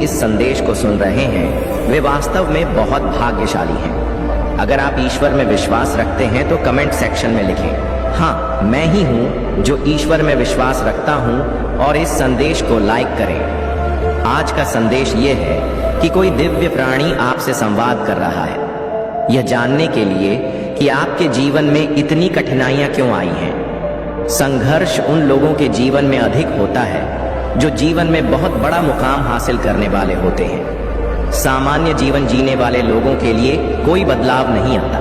इस संदेश को सुन रहे हैं वे वास्तव में बहुत भाग्यशाली हैं। अगर आप ईश्वर में विश्वास रखते हैं तो कमेंट सेक्शन में लिखें, हाँ मैं ही हूँ जो ईश्वर में विश्वास रखता हूँ, और इस संदेश को लाइक करें। आज का संदेश ये है कि कोई दिव्य प्राणी आपसे संवाद कर रहा है, यह जानने के लिए कि आपके जीवन में इतनी कठिनाइयां क्यों आई हैं। संघर्ष उन लोगों के जीवन में अधिक होता है जो जीवन में बहुत बड़ा मुकाम हासिल करने वाले होते हैं। सामान्य जीवन जीने वाले लोगों के लिए कोई बदलाव नहीं आता।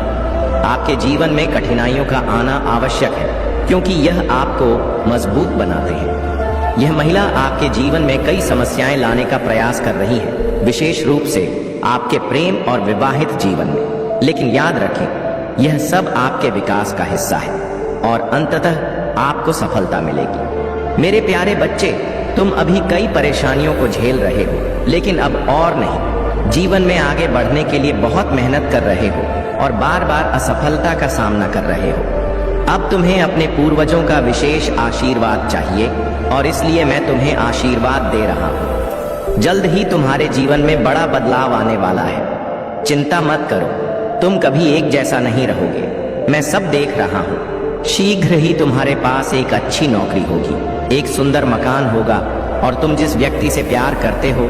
आपके जीवन में कठिनाइयों का आना आवश्यक है क्योंकि यह आपको मजबूत बनाते हैं। यह महिला आपके जीवन में कई समस्याएं लाने का प्रयास कर रही है, विशेष रूप से आपके प्रेम और विवाहित जीवन में। लेकिन याद रखें, यह सब आपके विकास का हिस्सा है और अंततः आपको सफलता मिलेगी। मेरे प्यारे बच्चे, तुम अभी कई परेशानियों को झेल रहे हो, लेकिन अब और नहीं। जीवन में आगे बढ़ने के लिए बहुत मेहनत कर रहे हो और बार बार असफलता का सामना कर रहे हो। अब तुम्हें अपने पूर्वजों का विशेष आशीर्वाद चाहिए और इसलिए मैं तुम्हें आशीर्वाद दे रहा हूँ। जल्द ही तुम्हारे जीवन में बड़ा बदलाव आने वाला है। चिंता मत करो, तुम कभी एक जैसा नहीं रहोगे। मैं सब देख रहा हूँ। शीघ्र ही तुम्हारे पास एक अच्छी नौकरी होगी, एक सुंदर मकान होगा और तुम जिस व्यक्ति से प्यार करते हो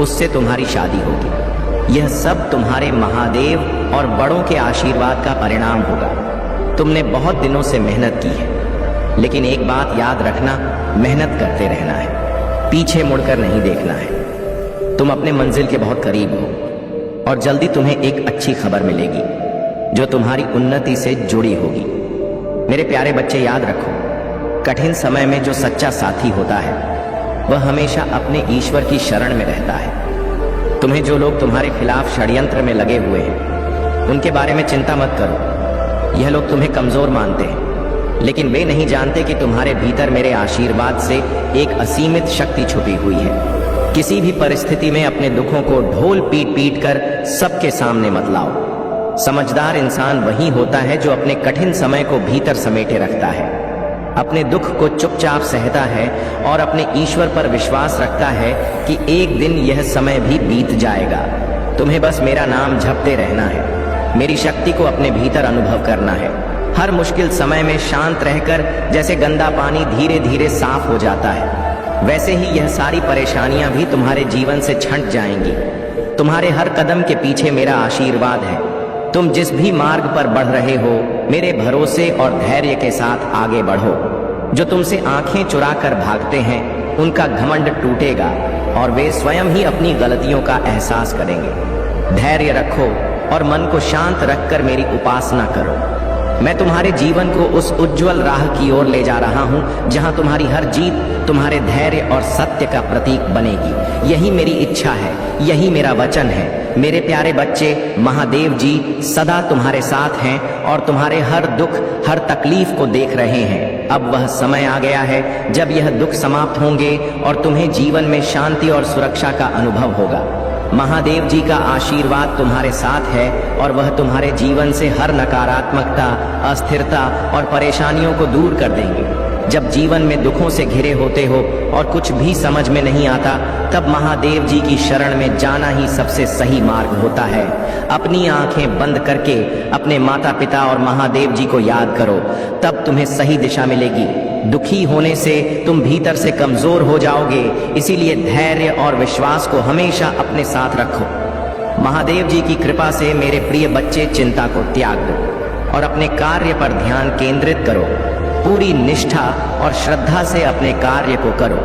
उससे तुम्हारी शादी होगी। यह सब तुम्हारे महादेव और बड़ों के आशीर्वाद का परिणाम होगा। तुमने बहुत दिनों से मेहनत की है, लेकिन एक बात याद रखना, मेहनत करते रहना है, पीछे मुड़कर नहीं देखना है। तुम अपने मंजिल के बहुत करीब हो और जल्दी तुम्हें एक अच्छी खबर मिलेगी जो तुम्हारी उन्नति से जुड़ी होगी। मेरे प्यारे बच्चे, याद रखो, कठिन समय में जो सच्चा साथी होता है वह हमेशा अपने ईश्वर की शरण में रहता है। तुम्हें जो लोग तुम्हारे खिलाफ षड्यंत्र में लगे हुए हैं उनके बारे में चिंता मत करो। यह लोग तुम्हें कमजोर मानते हैं, लेकिन वे नहीं जानते कि तुम्हारे भीतर मेरे आशीर्वाद से एक असीमित शक्ति छुपी हुई है। किसी भी परिस्थिति में अपने दुखों को ढोल पीट पीट कर सबके सामने मत लाओ। समझदार इंसान वही होता है जो अपने कठिन समय को भीतर समेटे रखता है, अपने दुख को चुपचाप सहता है और अपने ईश्वर पर विश्वास रखता है कि एक दिन यह समय भी बीत जाएगा। तुम्हें बस मेरा नाम जपते रहना है, मेरी शक्ति को अपने भीतर अनुभव करना है। हर मुश्किल समय में शांत रहकर जैसे गंदा पानी धीरे धीरे साफ हो जाता है, वैसे ही यह सारी परेशानियां भी तुम्हारे जीवन से छंट जाएंगी। तुम्हारे हर कदम के पीछे मेरा आशीर्वाद है। तुम जिस भी मार्ग पर बढ़ रहे हो, मेरे भरोसे और धैर्य के साथ आगे बढ़ो। जो तुमसे आंखें चुराकर भागते हैं उनका घमंड टूटेगा और वे स्वयं ही अपनी गलतियों का एहसास करेंगे। धैर्य रखो और मन को शांत रखकर मेरी उपासना करो। मैं तुम्हारे जीवन को उस उज्जवल राह की ओर ले जा रहा हूं जहां तुम्हारी हर जीत तुम्हारे धैर्य और सत्य का प्रतीक बनेगी। यही मेरी इच्छा है, यही मेरा वचन है। मेरे प्यारे बच्चे, महादेव जी सदा तुम्हारे साथ हैं और तुम्हारे हर दुख, हर तकलीफ को देख रहे हैं। अब वह समय आ गया है जब यह दुख समाप्त होंगे और तुम्हें जीवन में शांति और सुरक्षा का अनुभव होगा। महादेव जी का आशीर्वाद तुम्हारे साथ है और वह तुम्हारे जीवन से हर नकारात्मकता, अस्थिरता और परेशानियों को दूर कर देंगे। जब जीवन में दुखों से घिरे होते हो और कुछ भी समझ में नहीं आता, तब महादेव जी की शरण में जाना ही सबसे सही मार्ग होता है। अपनी आंखें बंद करके अपने माता पिता और महादेव जी को याद करो, तब तुम्हें सही दिशा मिलेगी। दुखी होने से तुम भीतर से कमजोर हो जाओगे, इसीलिए धैर्य और विश्वास को हमेशा अपने साथ रखो। महादेव जी की कृपा से मेरे प्रिय बच्चे, चिंता को त्याग दो और अपने कार्य पर ध्यान केंद्रित करो। पूरी निष्ठा और श्रद्धा से अपने कार्य को करो।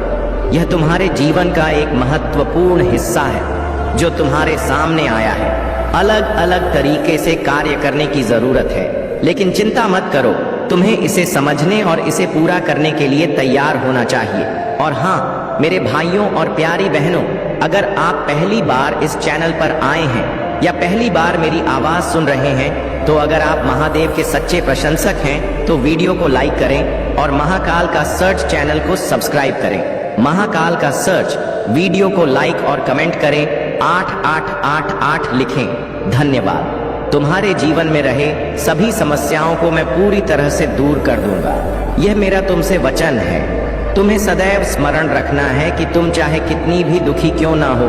यह तुम्हारे जीवन का एक महत्वपूर्ण हिस्सा है जो तुम्हारे सामने आया है। अलग अलग तरीके से कार्य करने की जरूरत है, लेकिन चिंता मत करो, तुम्हें इसे समझने और इसे पूरा करने के लिए तैयार होना चाहिए। और हाँ मेरे भाइयों और प्यारी बहनों, अगर आप पहली बार इस चैनल पर आए हैं या पहली बार मेरी आवाज सुन रहे हैं, तो अगर आप महादेव के सच्चे प्रशंसक हैं तो वीडियो को लाइक करें और महाकाल का सर्च चैनल को सब्सक्राइब करें। महाकाल का सर्च, वीडियो को लाइक और कमेंट करें, 8888 लिखें। धन्यवाद। तुम्हारे जीवन में रहे सभी समस्याओं को मैं पूरी तरह से दूर कर दूंगा, यह मेरा तुमसे वचन है। तुम्हें सदैव स्मरण रखना है कि तुम चाहे कितनी भी दुखी क्यों ना हो,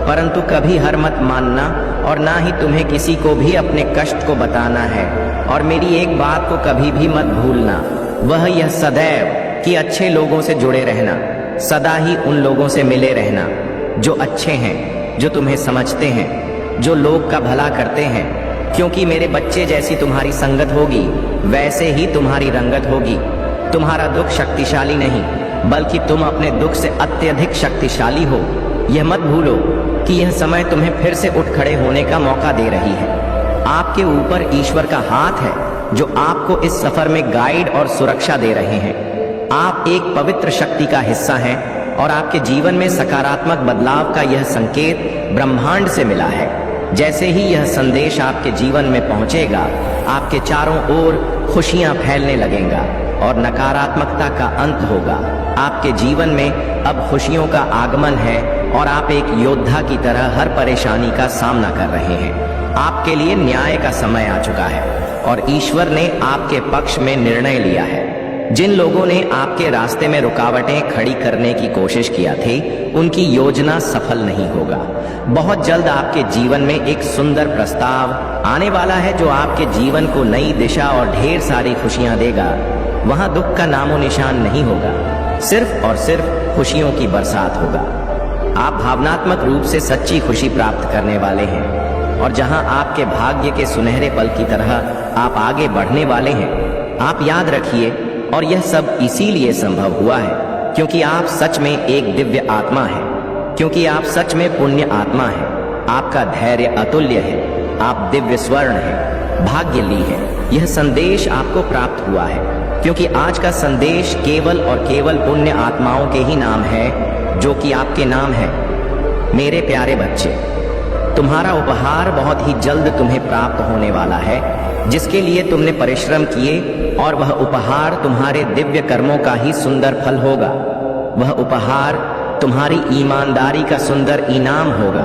परंतु कभी हार मत मानना और ना ही तुम्हें किसी को भी अपने कष्ट को बताना है। और मेरी एक बात को कभी भी मत भूलना, वह यह सदैव कि अच्छे लोगों से जुड़े रहना, सदा ही उन लोगों से मिले रहना जो अच्छे हैं, जो तुम्हें समझते हैं, जो लोग का भला करते हैं। क्योंकि मेरे बच्चे, जैसी तुम्हारी संगत होगी वैसे ही तुम्हारी रंगत होगी। तुम्हारा दुख शक्तिशाली नहीं, बल्कि तुम अपने दुख से अत्यधिक शक्तिशाली हो। यह मत भूलो कि यह समय तुम्हें फिर से उठ खड़े होने का मौका दे रही है। आपके ऊपर ईश्वर का हाथ है जो आपको इस सफर में गाइड और सुरक्षा दे रहे हैं। आप एक पवित्र शक्ति का हिस्सा हैं और आपके जीवन में सकारात्मक बदलाव का यह संकेत ब्रह्मांड से मिला है। जैसे ही यह संदेश आपके जीवन में पहुंचेगा, आपके चारों ओर खुशियां फैलने लगेंगा और नकारात्मकता का अंत होगा। आपके जीवन में अब खुशियों का आगमन है और आप एक योद्धा की तरह हर परेशानी का सामना कर रहे हैं। आपके लिए न्याय का समय आ चुका है और ईश्वर ने आपके पक्ष में निर्णय लिया है। जिन लोगों ने आपके रास्ते में रुकावटें खड़ी करने की कोशिश किया थी, उनकी योजना सफल नहीं होगा। बहुत जल्द आपके जीवन में एक सुंदर प्रस्ताव आने वाला है जो आपके जीवन को नई दिशा और ढेर सारी खुशियां देगा। वहां दुख का नामो निशान नहीं होगा, सिर्फ और सिर्फ खुशियों की बरसात होगा। आप भावनात्मक रूप से सच्ची खुशी प्राप्त करने वाले हैं और जहां आपके भाग्य के सुनहरे पल की तरह आप आगे बढ़ने वाले हैं। आप याद रखिए, और यह सब इसीलिए संभव हुआ है क्योंकि आप सच में एक दिव्य आत्मा है, क्योंकि आप सच में पुण्य आत्मा है। आपका धैर्य अतुल्य है, आप दिव्य स्वर्ण है, भाग्यली है। यह संदेश आपको प्राप्त हुआ है क्योंकि आज का संदेश केवल और केवल पुण्य आत्माओं के ही नाम है, जो कि आपके नाम है। मेरे प्यारे बच्चे, तुम्हारा उपहार बहुत ही जल्द तुम्हें प्राप्त होने वाला है, जिसके लिए तुमने परिश्रम किए, और वह उपहार तुम्हारे दिव्य कर्मों का ही सुंदर फल होगा। वह उपहार तुम्हारी ईमानदारी का सुंदर इनाम होगा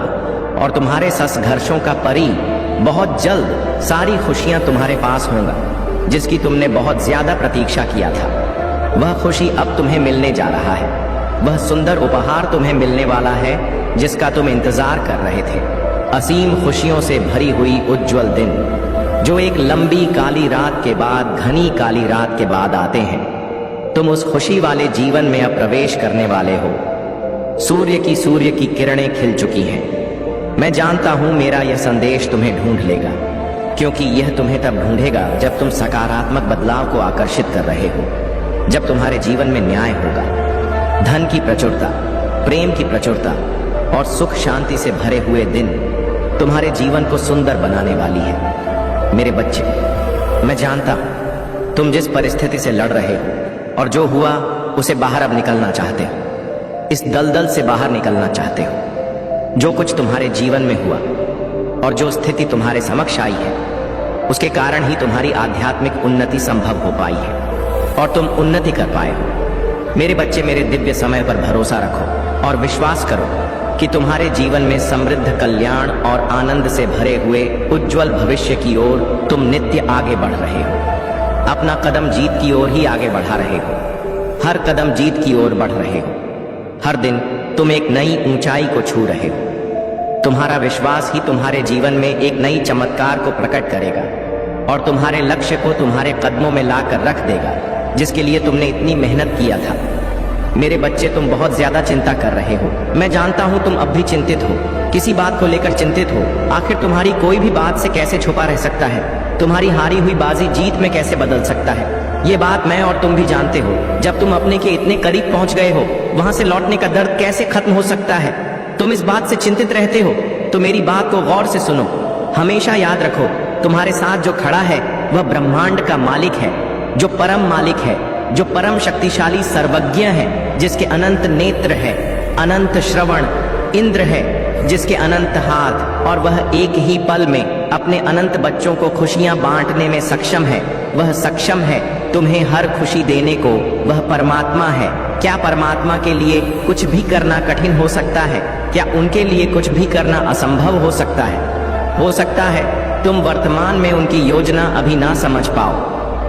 और तुम्हारे संघर्षों का परी बहुत जल्द सारी खुशियां तुम्हारे पास होगा, जिसकी तुमने बहुत ज्यादा प्रतीक्षा किया था। वह खुशी अब तुम्हें मिलने जा रहा है। वह सुंदर उपहार तुम्हें मिलने वाला है जिसका तुम इंतजार कर रहे थे। असीम खुशियों से भरी हुई उज्जवल दिन, जो एक लंबी काली रात के बाद, घनी काली रात के बाद आते हैं। तुम उस खुशी वाले जीवन में अब प्रवेश करने वाले हो। सूर्य की किरणें खिल चुकी हैं। मैं जानता हूं मेरा यह संदेश तुम्हें ढूंढ लेगा, क्योंकि यह तुम्हें तब ढूंढेगा जब तुम सकारात्मक बदलाव को आकर्षित कर रहे हो, जब तुम्हारे जीवन में न्याय होगा। धन की प्रचुरता, प्रेम की प्रचुरता और सुख शांति से भरे हुए दिन तुम्हारे जीवन को सुंदर बनाने वाली है। मेरे बच्चे, मैं जानता हूं तुम जिस परिस्थिति से लड़ रहे हो और जो हुआ उसे बाहर अब निकलना चाहते हो। इस दलदल से बाहर निकलना चाहते हो। जो कुछ तुम्हारे जीवन में हुआ और जो स्थिति तुम्हारे समक्ष आई है, उसके कारण ही तुम्हारी आध्यात्मिक उन्नति संभव हो पाई है और तुम उन्नति कर पाए हो। मेरे बच्चे, मेरे दिव्य समय पर भरोसा रखो और विश्वास करो कि तुम्हारे जीवन में समृद्ध कल्याण और आनंद से भरे हुए उज्जवल भविष्य की ओर तुम नित्य आगे बढ़ रहे हो। अपना कदम जीत की ओर ही आगे बढ़ा रहे हो। हर कदम जीत की ओर बढ़ रहे हो। हर दिन तुम एक नई ऊंचाई को छू रहे हो। तुम्हारा विश्वास ही तुम्हारे जीवन में एक नई चमत्कार को प्रकट करेगा और तुम्हारे लक्ष्य को तुम्हारे कदमों में लाकर रख देगा, जिसके लिए तुमने इतनी मेहनत किया था। मेरे बच्चे, तुम बहुत ज्यादा चिंता कर रहे हो। मैं जानता हूं तुम अब भी चिंतित हो, किसी बात को लेकर चिंतित हो। आखिर तुम्हारी कोई भी बात से कैसे छुपा रह सकता है? तुम्हारी हारी हुई बाजी जीत में कैसे बदल सकता है? ये बात मैं और तुम भी जानते हो। जब तुम अपने के इतने करीब पहुंच गए हो, वहां से लौटने का दर्द कैसे खत्म हो सकता है? तुम इस बात से चिंतित रहते हो, तो मेरी बात को गौर से सुनो। हमेशा याद रखो, तुम्हारे साथ जो खड़ा है वह ब्रह्मांड का मालिक है, जो परम मालिक है, जो परम शक्तिशाली सर्वज्ञ है, जिसके अनंत नेत्र है, अनंत श्रवण, इंद्र है जिसके अनंत हाथ, और वह एक ही पल में अपने अनंत बच्चों को खुशियां बांटने में सक्षम है। वह सक्षम है तुम्हें हर खुशी देने को। वह परमात्मा है। क्या परमात्मा के लिए कुछ भी करना कठिन हो सकता है? क्या उनके लिए कुछ भी करना असंभव हो सकता है? हो सकता है तुम वर्तमान में उनकी योजना अभी ना समझ पाओ,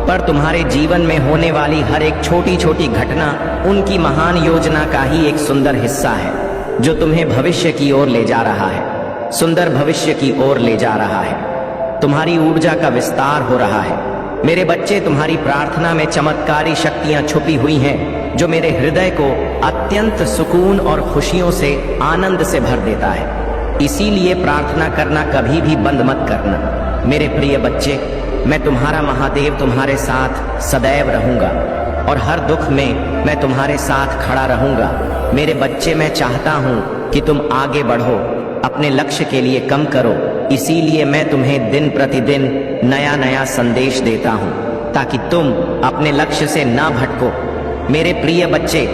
पर तुम्हारे जीवन में होने वाली हर एक छोटी छोटी घटना उनकी महान योजना का ही एक सुंदर हिस्सा है। जो तुम्हें भविष्य की ओर ले जा रहा है, सुंदर भविष्य की ओर ले जा रहा है। तुम्हारी ऊर्जा का विस्तार हो रहा है। मेरे बच्चे, तुम्हारी प्रार्थना में चमत्कारी शक्तियां छुपी हुई हैं, जो मेरे हृदय को अत्यंत सुकून और खुशियों से, आनंद से भर देता है। इसीलिए प्रार्थना करना कभी भी बंद मत करना। मेरे प्रिय बच्चे, मैं तुम्हारा महादेव तुम्हारे साथ सदैव रहूंगा और हर दुख में मैं तुम्हारे साथ खड़ा रहूंगा। मेरे बच्चे, मैं चाहता हूं कि तुम आगे बढ़ो, अपने लक्ष्य के लिए कम करो। इसीलिए मैं तुम्हें दिन प्रतिदिन नया नया संदेश देता हूं, ताकि तुम अपने लक्ष्य से ना भटको। मेरे प्रिय बच्चे,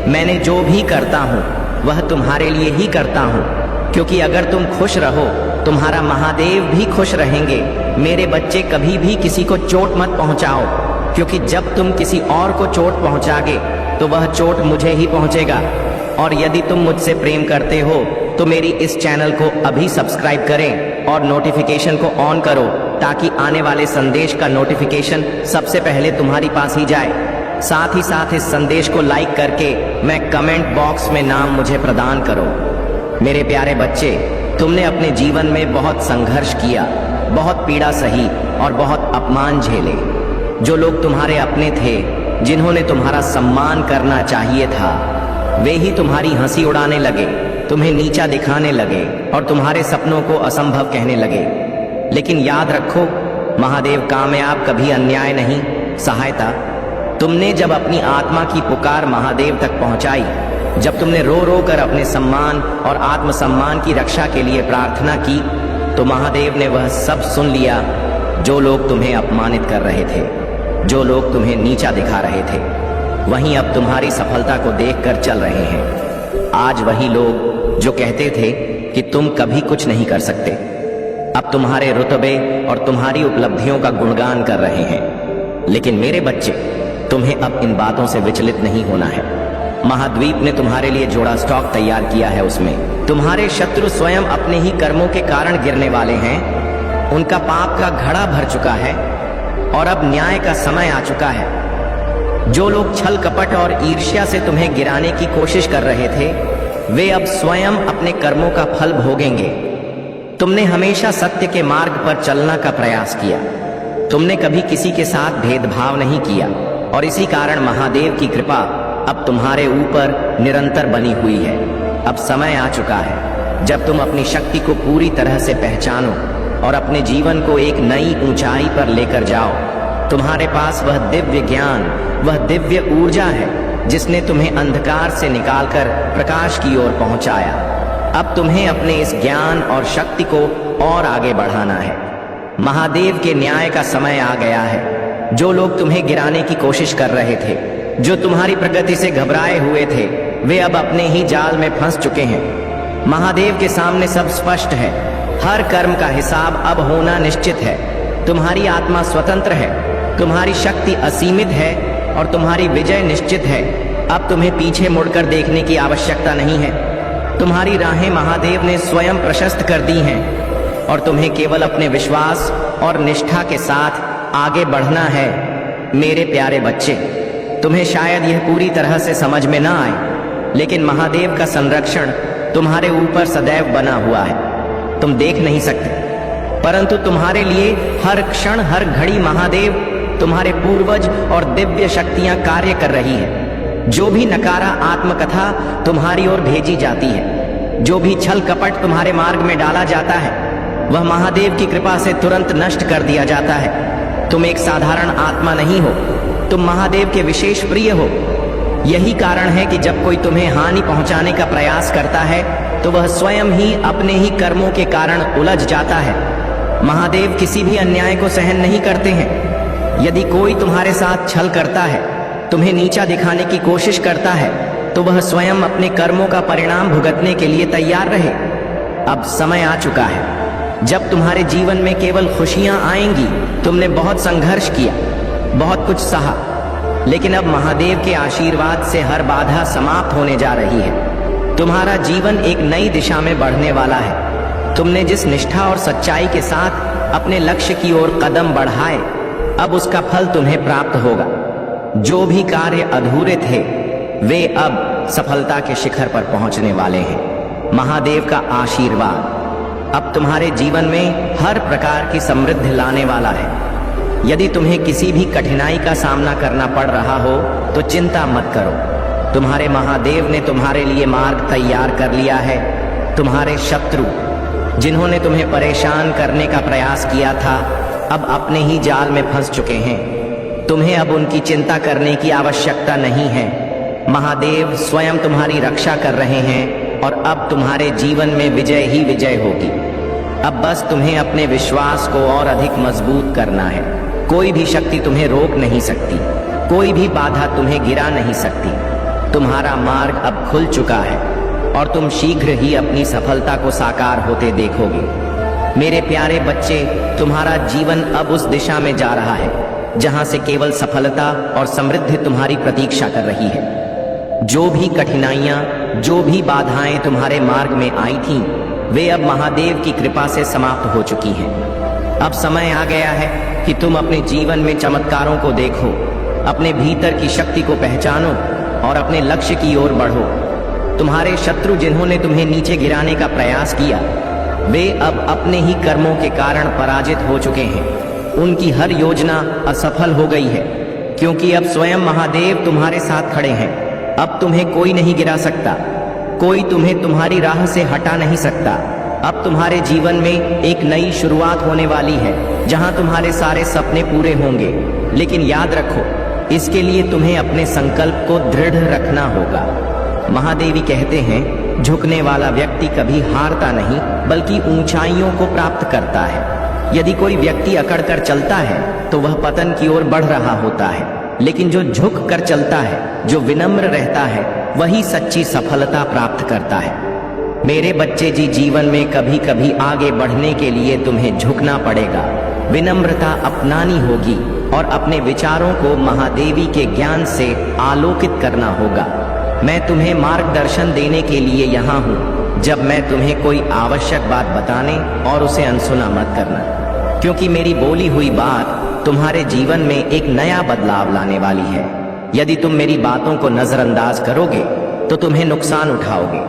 मैंने जो भी करता हूं वह तुम्हारे लिए ही करता हूं, क्योंकि अगर तुम खुश रहो, तुम्हारा महादेव भी खुश रहेंगे। मेरे बच्चे, कभी भी किसी को चोट मत पहुंचाओ, क्योंकि जब तुम किसी और को चोट पहुंचागे तो वह चोट मुझे ही पहुंचेगा। और यदि तुम मुझसे प्रेम करते हो तो मेरी इस चैनल को अभी सब्सक्राइब करें और नोटिफिकेशन को ऑन करो, ताकि आने वाले संदेश का नोटिफिकेशन सबसे पहले तुम्हारी पास ही जाए। साथ ही साथ इस संदेश को लाइक करके मैं कमेंट बॉक्स में नाम मुझे प्रदान करो। मेरे प्यारे बच्चे, तुमने अपने जीवन में बहुत संघर्ष किया, बहुत पीड़ा सही और बहुत अपमान झेले। जो लोग तुम्हारे अपने थे, जिन्होंने तुम्हारा सम्मान करना चाहिए था, वे ही तुम्हारी हंसी उड़ाने लगे, तुम्हें नीचा दिखाने लगे और तुम्हारे सपनों को असंभव कहने लगे। लेकिन याद रखो, महादेव कामयाब कभी अन्याय नहीं, सहायता। तुमने जब अपनी आत्मा की पुकार महादेव तक पहुंचाई, जब तुमने रो रो कर अपने सम्मान और आत्मसम्मान की रक्षा के लिए प्रार्थना की, तो महादेव ने वह सब सुन लिया। जो लोग तुम्हें अपमानित कर रहे थे, जो लोग तुम्हें नीचा दिखा रहे थे, वहीं अब तुम्हारी सफलता को देखकर चल रहे हैं। आज वही लोग जो कहते थे कि तुम कभी कुछ नहीं कर सकते, अब तुम्हारे रुतबे और तुम्हारी उपलब्धियों का गुणगान कर रहे हैं। लेकिन मेरे बच्चे, तुम्हें अब इन बातों से विचलित नहीं होना है। महाद्वीप ने तुम्हारे लिए जोड़ा स्टॉक तैयार किया है। उसमें तुम्हारे शत्रु स्वयं अपने ही कर्मों के कारण गिरने वाले हैं। उनका पाप का घड़ा भर चुका है और अब न्याय का समय आ चुका है। जो लोग छल कपट और ईर्ष्या से तुम्हें गिराने की कोशिश कर रहे थे, वे अब स्वयं अपने कर्मों का फल भोगेंगे। तुमने हमेशा सत्य के मार्ग पर चलने का प्रयास किया। तुमने कभी किसी के साथ भेदभाव नहीं किया और इसी कारण महादेव की कृपा अब तुम्हारे ऊपर निरंतर बनी हुई है। अब समय आ चुका है जब तुम अपनी शक्ति को पूरी तरह से पहचानो और अपने जीवन को एक नई ऊंचाई पर लेकर जाओ। तुम्हारे पास वह दिव्य ज्ञान, वह दिव्य ऊर्जा है जिसने तुम्हें अंधकार से निकालकर प्रकाश की ओर पहुंचाया। अब तुम्हें अपने इस ज्ञान और शक्ति को और आगे बढ़ाना है। महादेव के न्याय का समय आ गया है। जो लोग तुम्हें गिराने की कोशिश कर रहे थे, जो तुम्हारी प्रगति से घबराए हुए थे, वे अब अपने ही जाल में फंस चुके हैं। महादेव के सामने सब स्पष्ट है। हर कर्म का हिसाब अब होना निश्चित है। तुम्हारी आत्मा स्वतंत्र है, तुम्हारी शक्ति असीमित है और तुम्हारी विजय निश्चित है। अब तुम्हें पीछे मुड़कर देखने की आवश्यकता नहीं है। तुम्हारी राहें महादेव ने स्वयं प्रशस्त कर दी हैं और तुम्हें केवल अपने विश्वास और निष्ठा के साथ आगे बढ़ना है। मेरे प्यारे बच्चे, तुम्हें शायद यह पूरी तरह से समझ में ना आए, लेकिन महादेव का संरक्षण तुम्हारे ऊपर सदैव बना हुआ है। तुम देख नहीं सकते, परंतु तुम्हारे लिए हर क्षण हर घड़ी महादेव, तुम्हारे पूर्वज और दिव्य शक्तियां कार्य कर रही है। जो भी नकारा आत्मकथा तुम्हारी ओर भेजी जाती है, जो भी छल कपट तुम्हारे मार्ग में डाला जाता है, वह महादेव की कृपा से तुरंत नष्ट कर दिया जाता है। तुम एक साधारण आत्मा नहीं हो, तुम महादेव के विशेष प्रिय हो। यही कारण है कि जब कोई तुम्हें हानि पहुंचाने का प्रयास करता है, तो वह स्वयं ही अपने ही कर्मों के कारण उलझ जाता है। महादेव किसी भी अन्याय को सहन नहीं करते हैं। यदि कोई तुम्हारे साथ छल करता है, तुम्हें नीचा दिखाने की कोशिश करता है, तो वह स्वयं अपने कर्मों का परिणाम भुगतने के लिए तैयार रहे। अब समय आ चुका है जब तुम्हारे जीवन में केवल खुशियां आएंगी। तुमने बहुत संघर्ष किया, बहुत कुछ सहा, लेकिन अब महादेव के आशीर्वाद से हर बाधा समाप्त होने जा रही है। तुम्हारा जीवन एक नई दिशा में बढ़ने वाला है। तुमने जिस निष्ठा और सच्चाई के साथ अपने लक्ष्य की ओर कदम बढ़ाए, अब उसका फल तुम्हें प्राप्त होगा। जो भी कार्य अधूरे थे, वे अब सफलता के शिखर पर पहुंचने वाले हैं। महादेव का आशीर्वाद अब तुम्हारे जीवन में हर प्रकार की समृद्धि लाने वाला है। यदि तुम्हें किसी भी कठिनाई का सामना करना पड़ रहा हो तो चिंता मत करो। तुम्हारे महादेव ने तुम्हारे लिए मार्ग तैयार कर लिया है। तुम्हारे शत्रु जिन्होंने तुम्हें परेशान करने का प्रयास किया था, अब अपने ही जाल में फंस चुके हैं। तुम्हें अब उनकी चिंता करने की आवश्यकता नहीं है। महादेव स्वयं तुम्हारी रक्षा कर रहे हैं और अब तुम्हारे जीवन में विजय ही विजय होगी। अब बस तुम्हें अपने विश्वास को और अधिक मजबूत करना है। कोई भी शक्ति तुम्हें रोक नहीं सकती, कोई भी बाधा तुम्हें गिरा नहीं सकती। तुम्हारा मार्ग अब खुल चुका है और तुम शीघ्र ही अपनी सफलता को साकार होते देखोगे। मेरे प्यारे बच्चे, तुम्हारा जीवन अब उस दिशा में जा रहा है जहां से केवल सफलता और समृद्धि तुम्हारी प्रतीक्षा कर रही है। जो भी कठिनाइयां, जो भी बाधाएं तुम्हारे मार्ग में आई थीं, वे अब महादेव की कृपा से समाप्त हो चुकी हैं। अब समय आ गया है कि तुम अपने जीवन में चमत्कारों को देखो, अपने भीतर की शक्ति को पहचानो और अपने लक्ष्य की ओर बढ़ो। तुम्हारे शत्रु जिन्होंने तुम्हें नीचे गिराने का प्रयास किया, वे अब अपने ही कर्मों के कारण पराजित हो चुके हैं। उनकी हर योजना असफल हो गई है, क्योंकि अब स्वयं महादेव तुम्हारे साथ खड़े हैं। अब तुम्हें कोई नहीं गिरा सकता, कोई तुम्हें तुम्हारी राह से हटा नहीं सकता। अब तुम्हारे जीवन में एक नई शुरुआत होने वाली है, जहां तुम्हारे सारे सपने पूरे होंगे। लेकिन याद रखो, इसके लिए तुम्हें अपने संकल्प को दृढ़ रखना होगा। महादेवी कहते हैं, झुकने वाला व्यक्ति कभी हारता नहीं, बल्कि ऊंचाइयों को प्राप्त करता है। यदि कोई व्यक्ति अकड़ कर चलता है तो वह पतन की ओर बढ़ रहा होता है, लेकिन जो झुक कर चलता है, जो विनम्र रहता है, वही सच्ची सफलता प्राप्त करता है। मेरे बच्चे जी, जीवन में कभी कभी आगे बढ़ने के लिए तुम्हें झुकना पड़ेगा, विनम्रता अपनानी होगी और अपने विचारों को महादेवी के ज्ञान से आलोकित करना होगा। मैं तुम्हें मार्गदर्शन देने के लिए यहाँ हूँ। जब मैं तुम्हें कोई आवश्यक बात बताने और उसे अनसुना मत करना, क्योंकि मेरी बोली हुई बात तुम्हारे जीवन में एक नया बदलाव लाने वाली है। यदि तुम मेरी बातों को नजरअंदाज करोगे तो तुम्हें नुकसान उठाओगे।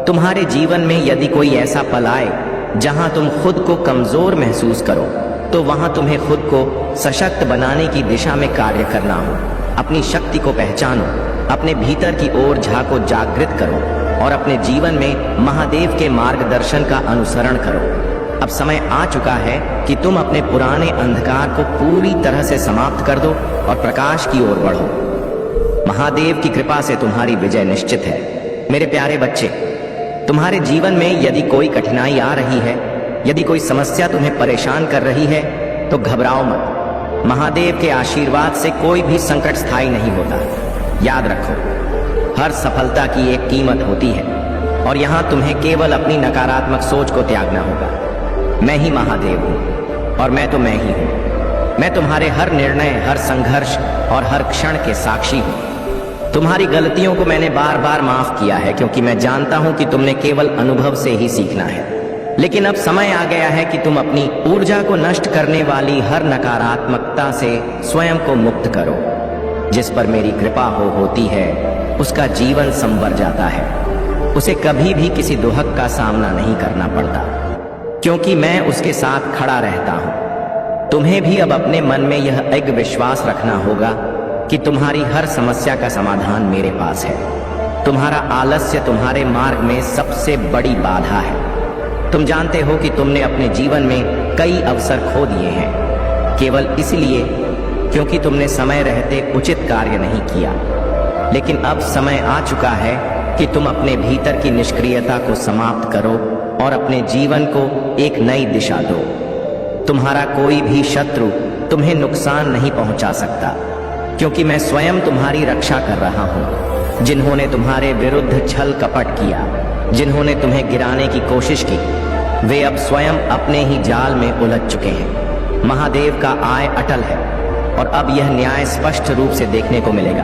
तुम्हारे जीवन में यदि कोई ऐसा पल आए जहां तुम खुद को कमजोर महसूस करो, तो वहां तुम्हें खुद को सशक्त बनाने की दिशा में कार्य करना हो। अपनी शक्ति को पहचानो, अपने भीतर की ओर झांको, जागृत करो और अपने जीवन में महादेव के मार्गदर्शन का अनुसरण करो। अब समय आ चुका है कि तुम अपने पुराने अंधकार को पूरी तरह से समाप्त कर दो और प्रकाश की ओर बढ़ो। महादेव की कृपा से तुम्हारी विजय निश्चित है। मेरे प्यारे बच्चे, तुम्हारे जीवन में यदि कोई कठिनाई आ रही है, यदि कोई समस्या तुम्हें परेशान कर रही है, तो घबराओ मत। महादेव के आशीर्वाद से कोई भी संकट स्थायी नहीं होता। याद रखो, हर सफलता की एक कीमत होती है और यहाँ तुम्हें केवल अपनी नकारात्मक सोच को त्यागना होगा। मैं ही महादेव हूँ और मैं तो मैं ही हूँ। मैं तुम्हारे हर निर्णय, हर संघर्ष और हर क्षण के साक्षी हूँ। तुम्हारी गलतियों को मैंने बार बार माफ किया है, क्योंकि मैं जानता हूँ कि तुमने केवल अनुभव से ही सीखना है। लेकिन अब समय आ गया है कि तुम अपनी ऊर्जा को नष्ट करने वाली हर नकारात्मकता से स्वयं को मुक्त करो। जिस पर मेरी कृपा होती है, उसका जीवन संवर जाता है। उसे कभी भी किसी दुहक का सामना नहीं करना पड़ता, क्योंकि मैं उसके साथ खड़ा रहता हूं। तुम्हें भी अब अपने मन में यह एक विश्वास रखना होगा कि तुम्हारी हर समस्या का समाधान मेरे पास है। तुम्हारा आलस्य तुम्हारे मार्ग में सबसे बड़ी बाधा है। तुम जानते हो कि तुमने अपने जीवन में कई अवसर खो दिए हैं, केवल इसलिए क्योंकि तुमने समय रहते उचित कार्य नहीं किया। लेकिन अब समय आ चुका है कि तुम अपने भीतर की निष्क्रियता को समाप्त करो और अपने जीवन को एक नई दिशा दो। तुम्हारा कोई भी शत्रु तुम्हें नुकसान नहीं पहुंचा सकता, क्योंकि मैं स्वयं तुम्हारी रक्षा कर रहा हूं। जिन्होंने तुम्हारे विरुद्ध छल कपट किया, जिन्होंने तुम्हें गिराने की कोशिश की, वे अब स्वयं अपने ही जाल में उलझ चुके हैं। महादेव का आय अटल है और अब यह न्याय स्पष्ट रूप से देखने को मिलेगा।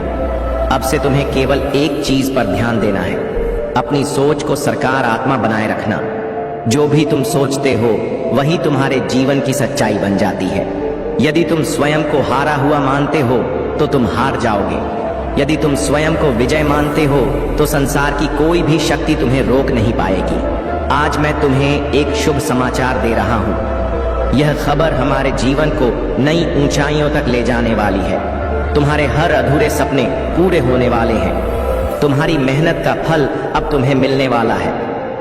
अब से तुम्हें केवल एक चीज पर ध्यान देना है, अपनी सोच को सकारात्मक बनाए रखना। जो भी तुम सोचते हो वही तुम्हारे जीवन की सच्चाई बन जाती है। यदि तुम स्वयं को हारा हुआ मानते हो तो तुम हार जाओगे, यदि तुम स्वयं को विजय मानते हो तो संसार की कोई भी शक्ति तुम्हें रोक नहीं पाएगी। आज मैं तुम्हें एक शुभ समाचार दे रहा हूँ। यह खबर हमारे जीवन को नई ऊंचाइयों तक ले जाने वाली है। तुम्हारे हर अधूरे सपने पूरे होने वाले हैं। तुम्हारी मेहनत का फल अब तुम्हें मिलने वाला है।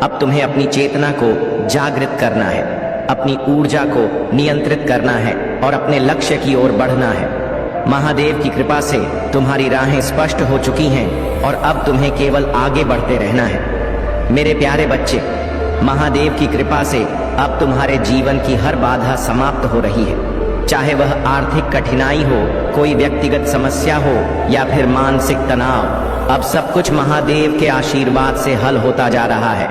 अब तुम्हें अपनी चेतना को जागृत करना है, अपनी ऊर्जा को नियंत्रित करना है और अपने लक्ष्य की ओर बढ़ना है। महादेव की कृपा से तुम्हारी राहें स्पष्ट हो चुकी हैं और अब तुम्हें केवल आगे बढ़ते रहना है। मेरे प्यारे बच्चे, महादेव की कृपा से अब तुम्हारे जीवन की हर बाधा समाप्त हो रही है। चाहे वह आर्थिक कठिनाई हो, कोई व्यक्तिगत समस्या हो या फिर मानसिक तनाव, अब सब कुछ महादेव के आशीर्वाद से हल होता जा रहा है।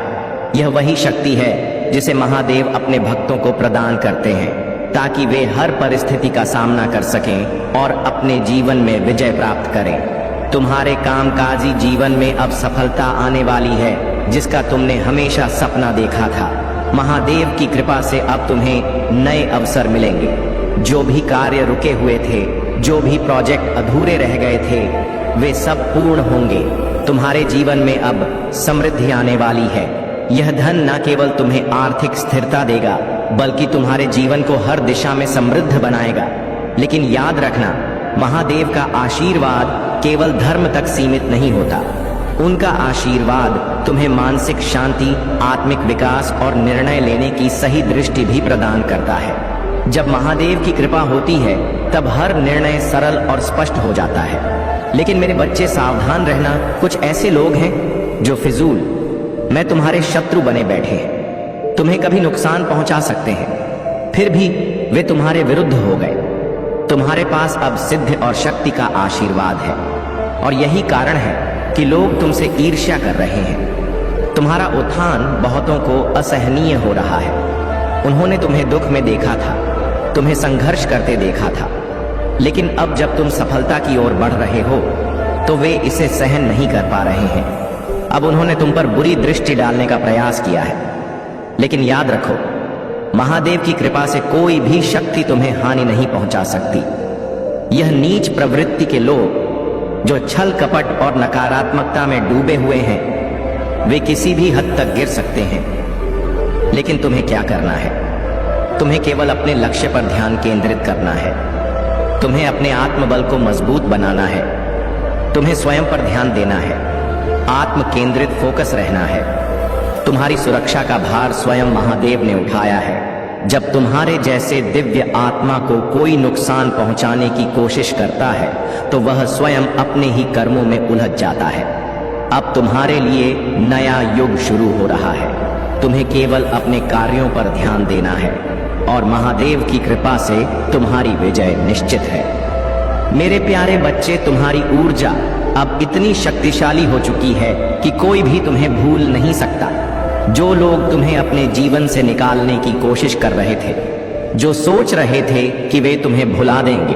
यह वही शक्ति है जिसे महादेव अपने भक्तों को प्रदान करते हैं ताकि वे हर परिस्थिति का सामना कर सकें और अपने जीवन में विजय प्राप्त करें। तुम्हारे कामकाजी जीवन में अब सफलता आने वाली है, जिसका तुमने हमेशा सपना देखा था। महादेव की कृपा से अब तुम्हें नए अवसर मिलेंगे। जो भी कार्य रुके हुए थे, जो भी प्रोजेक्ट अधूरे रह गए थे, वे सब पूर्ण होंगे। तुम्हारे जीवन में अब समृद्धि आने वाली है। यह धन न केवल तुम्हें आर्थिक स्थिरता देगा, बल्कि तुम्हारे जीवन को हर दिशा में समृद्ध बनाएगा। लेकिन याद रखना, महादेव का आशीर्वाद केवल धर्म तक सीमित नहीं होता। उनका आशीर्वाद तुम्हें मानसिक शांति, आत्मिक विकास और निर्णय लेने की सही दृष्टि भी प्रदान करता है। जब महादेव की कृपा होती है, तब हर निर्णय सरल और स्पष्ट हो जाता है। लेकिन मेरे बच्चे, सावधान रहना। कुछ ऐसे लोग हैं जो फिजूल मैं तुम्हारे शत्रु बने बैठे हैं, तुम्हें कभी नुकसान पहुंचा सकते हैं, फिर भी वे तुम्हारे विरुद्ध हो गए। तुम्हारे पास अब सिद्धि और शक्ति का आशीर्वाद है और यही कारण है कि लोग तुमसे ईर्ष्या कर रहे हैं। तुम्हारा उत्थान बहुतों को असहनीय हो रहा है। उन्होंने तुम्हें दुख में देखा था, तुम्हें संघर्ष करते देखा था, लेकिन अब जब तुम सफलता की ओर बढ़ रहे हो तो वे इसे सहन नहीं कर पा रहे हैं। अब उन्होंने तुम पर बुरी दृष्टि डालने का प्रयास किया है, लेकिन याद रखो, महादेव की कृपा से कोई भी शक्ति तुम्हें हानि नहीं पहुंचा सकती। यह नीच प्रवृत्ति के लोग जो छल कपट और नकारात्मकता में डूबे हुए हैं, वे किसी भी हद तक गिर सकते हैं। लेकिन तुम्हें क्या करना है? तुम्हें केवल अपने लक्ष्य पर ध्यान केंद्रित करना है। तुम्हें अपने आत्मबल को मजबूत बनाना है। तुम्हें स्वयं पर ध्यान देना है, आत्म केंद्रित फोकस रहना है। तुम्हारी सुरक्षा का भार स्वयं महादेव ने उठाया है। जब तुम्हारे जैसे दिव्य आत्मा को कोई नुकसान पहुंचाने की कोशिश करता है तो वह स्वयं अपने ही कर्मों में उलझ जाता है। अब तुम्हारे लिए नया युग शुरू हो रहा है। तुम्हें केवल अपने कार्यों पर ध्यान देना है और महादेव की कृपा से तुम्हारी विजय निश्चित है। मेरे प्यारे बच्चे, तुम्हारी ऊर्जा अब इतनी शक्तिशाली हो चुकी है कि कोई भी तुम्हें भूल नहीं सकता। जो लोग तुम्हें अपने जीवन से निकालने की कोशिश कर रहे थे, जो सोच रहे थे कि वे तुम्हें भुला देंगे,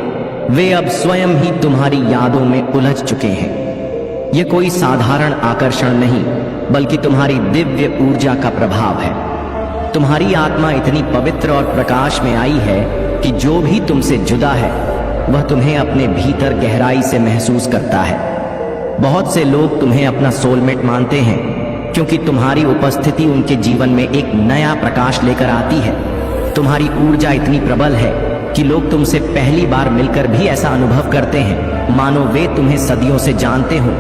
वे अब स्वयं ही तुम्हारी यादों में उलझ चुके हैं। यह कोई साधारण आकर्षण नहीं, बल्कि तुम्हारी दिव्य ऊर्जा का प्रभाव है। तुम्हारी आत्मा इतनी पवित्र और प्रकाश में आई है कि जो भी तुमसे जुदा है वह तुम्हें अपने भीतर गहराई से महसूस करता है। बहुत से लोग तुम्हें अपना सोलमेट मानते हैं क्योंकि तुम्हारी उपस्थिति उनके जीवन में एक नया प्रकाश लेकर आती है। तुम्हारी ऊर्जा इतनी प्रबल है कि लोग तुमसे पहली बार मिलकर भी ऐसा अनुभव करते हैं मानो वे तुम्हें सदियों से जानते हो।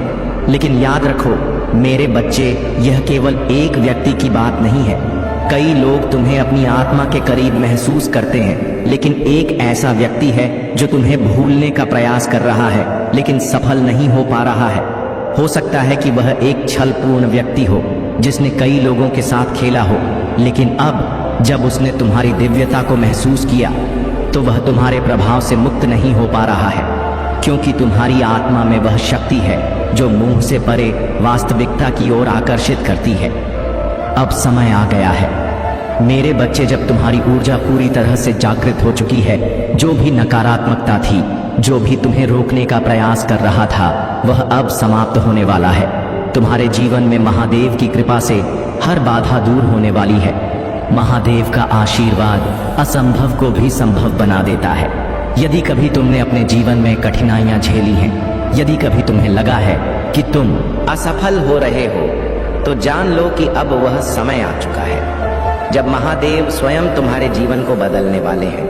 लेकिन याद रखो मेरे बच्चे, यह केवल एक व्यक्ति की बात नहीं है। कई लोग तुम्हें अपनी आत्मा के करीब महसूस करते हैं, लेकिन एक ऐसा व्यक्ति है जो तुम्हें भूलने का प्रयास कर रहा है लेकिन सफल नहीं हो पा रहा है। हो सकता है कि वह एक छलपूर्ण व्यक्ति हो जिसने कई लोगों के साथ खेला हो, लेकिन अब जब उसने तुम्हारी दिव्यता को महसूस किया तो वह तुम्हारे प्रभाव से मुक्त नहीं हो पा रहा है, क्योंकि तुम्हारी आत्मा में वह शक्ति है जो मुंह से परे वास्तविकता की ओर आकर्षित करती है। अब समय आ गया है मेरे बच्चे, जब तुम्हारी ऊर्जा पूरी तरह से जागृत हो चुकी है। जो भी नकारात्मकता थी, जो भी तुम्हें रोकने का प्रयास कर रहा था, वह अब समाप्त होने वाला है। तुम्हारे जीवन में महादेव की कृपा से हर बाधा दूर होने वाली है। महादेव का आशीर्वाद असंभव को भी संभव बना देता है। यदि कभी तुमने अपने जीवन में कठिनाइयां झेली हैं यदि कभी तुम्हें लगा है कि तुम असफल हो रहे हो तो जान लो कि अब वह समय आ चुका है जब महादेव स्वयं तुम्हारे जीवन को बदलने वाले हैं।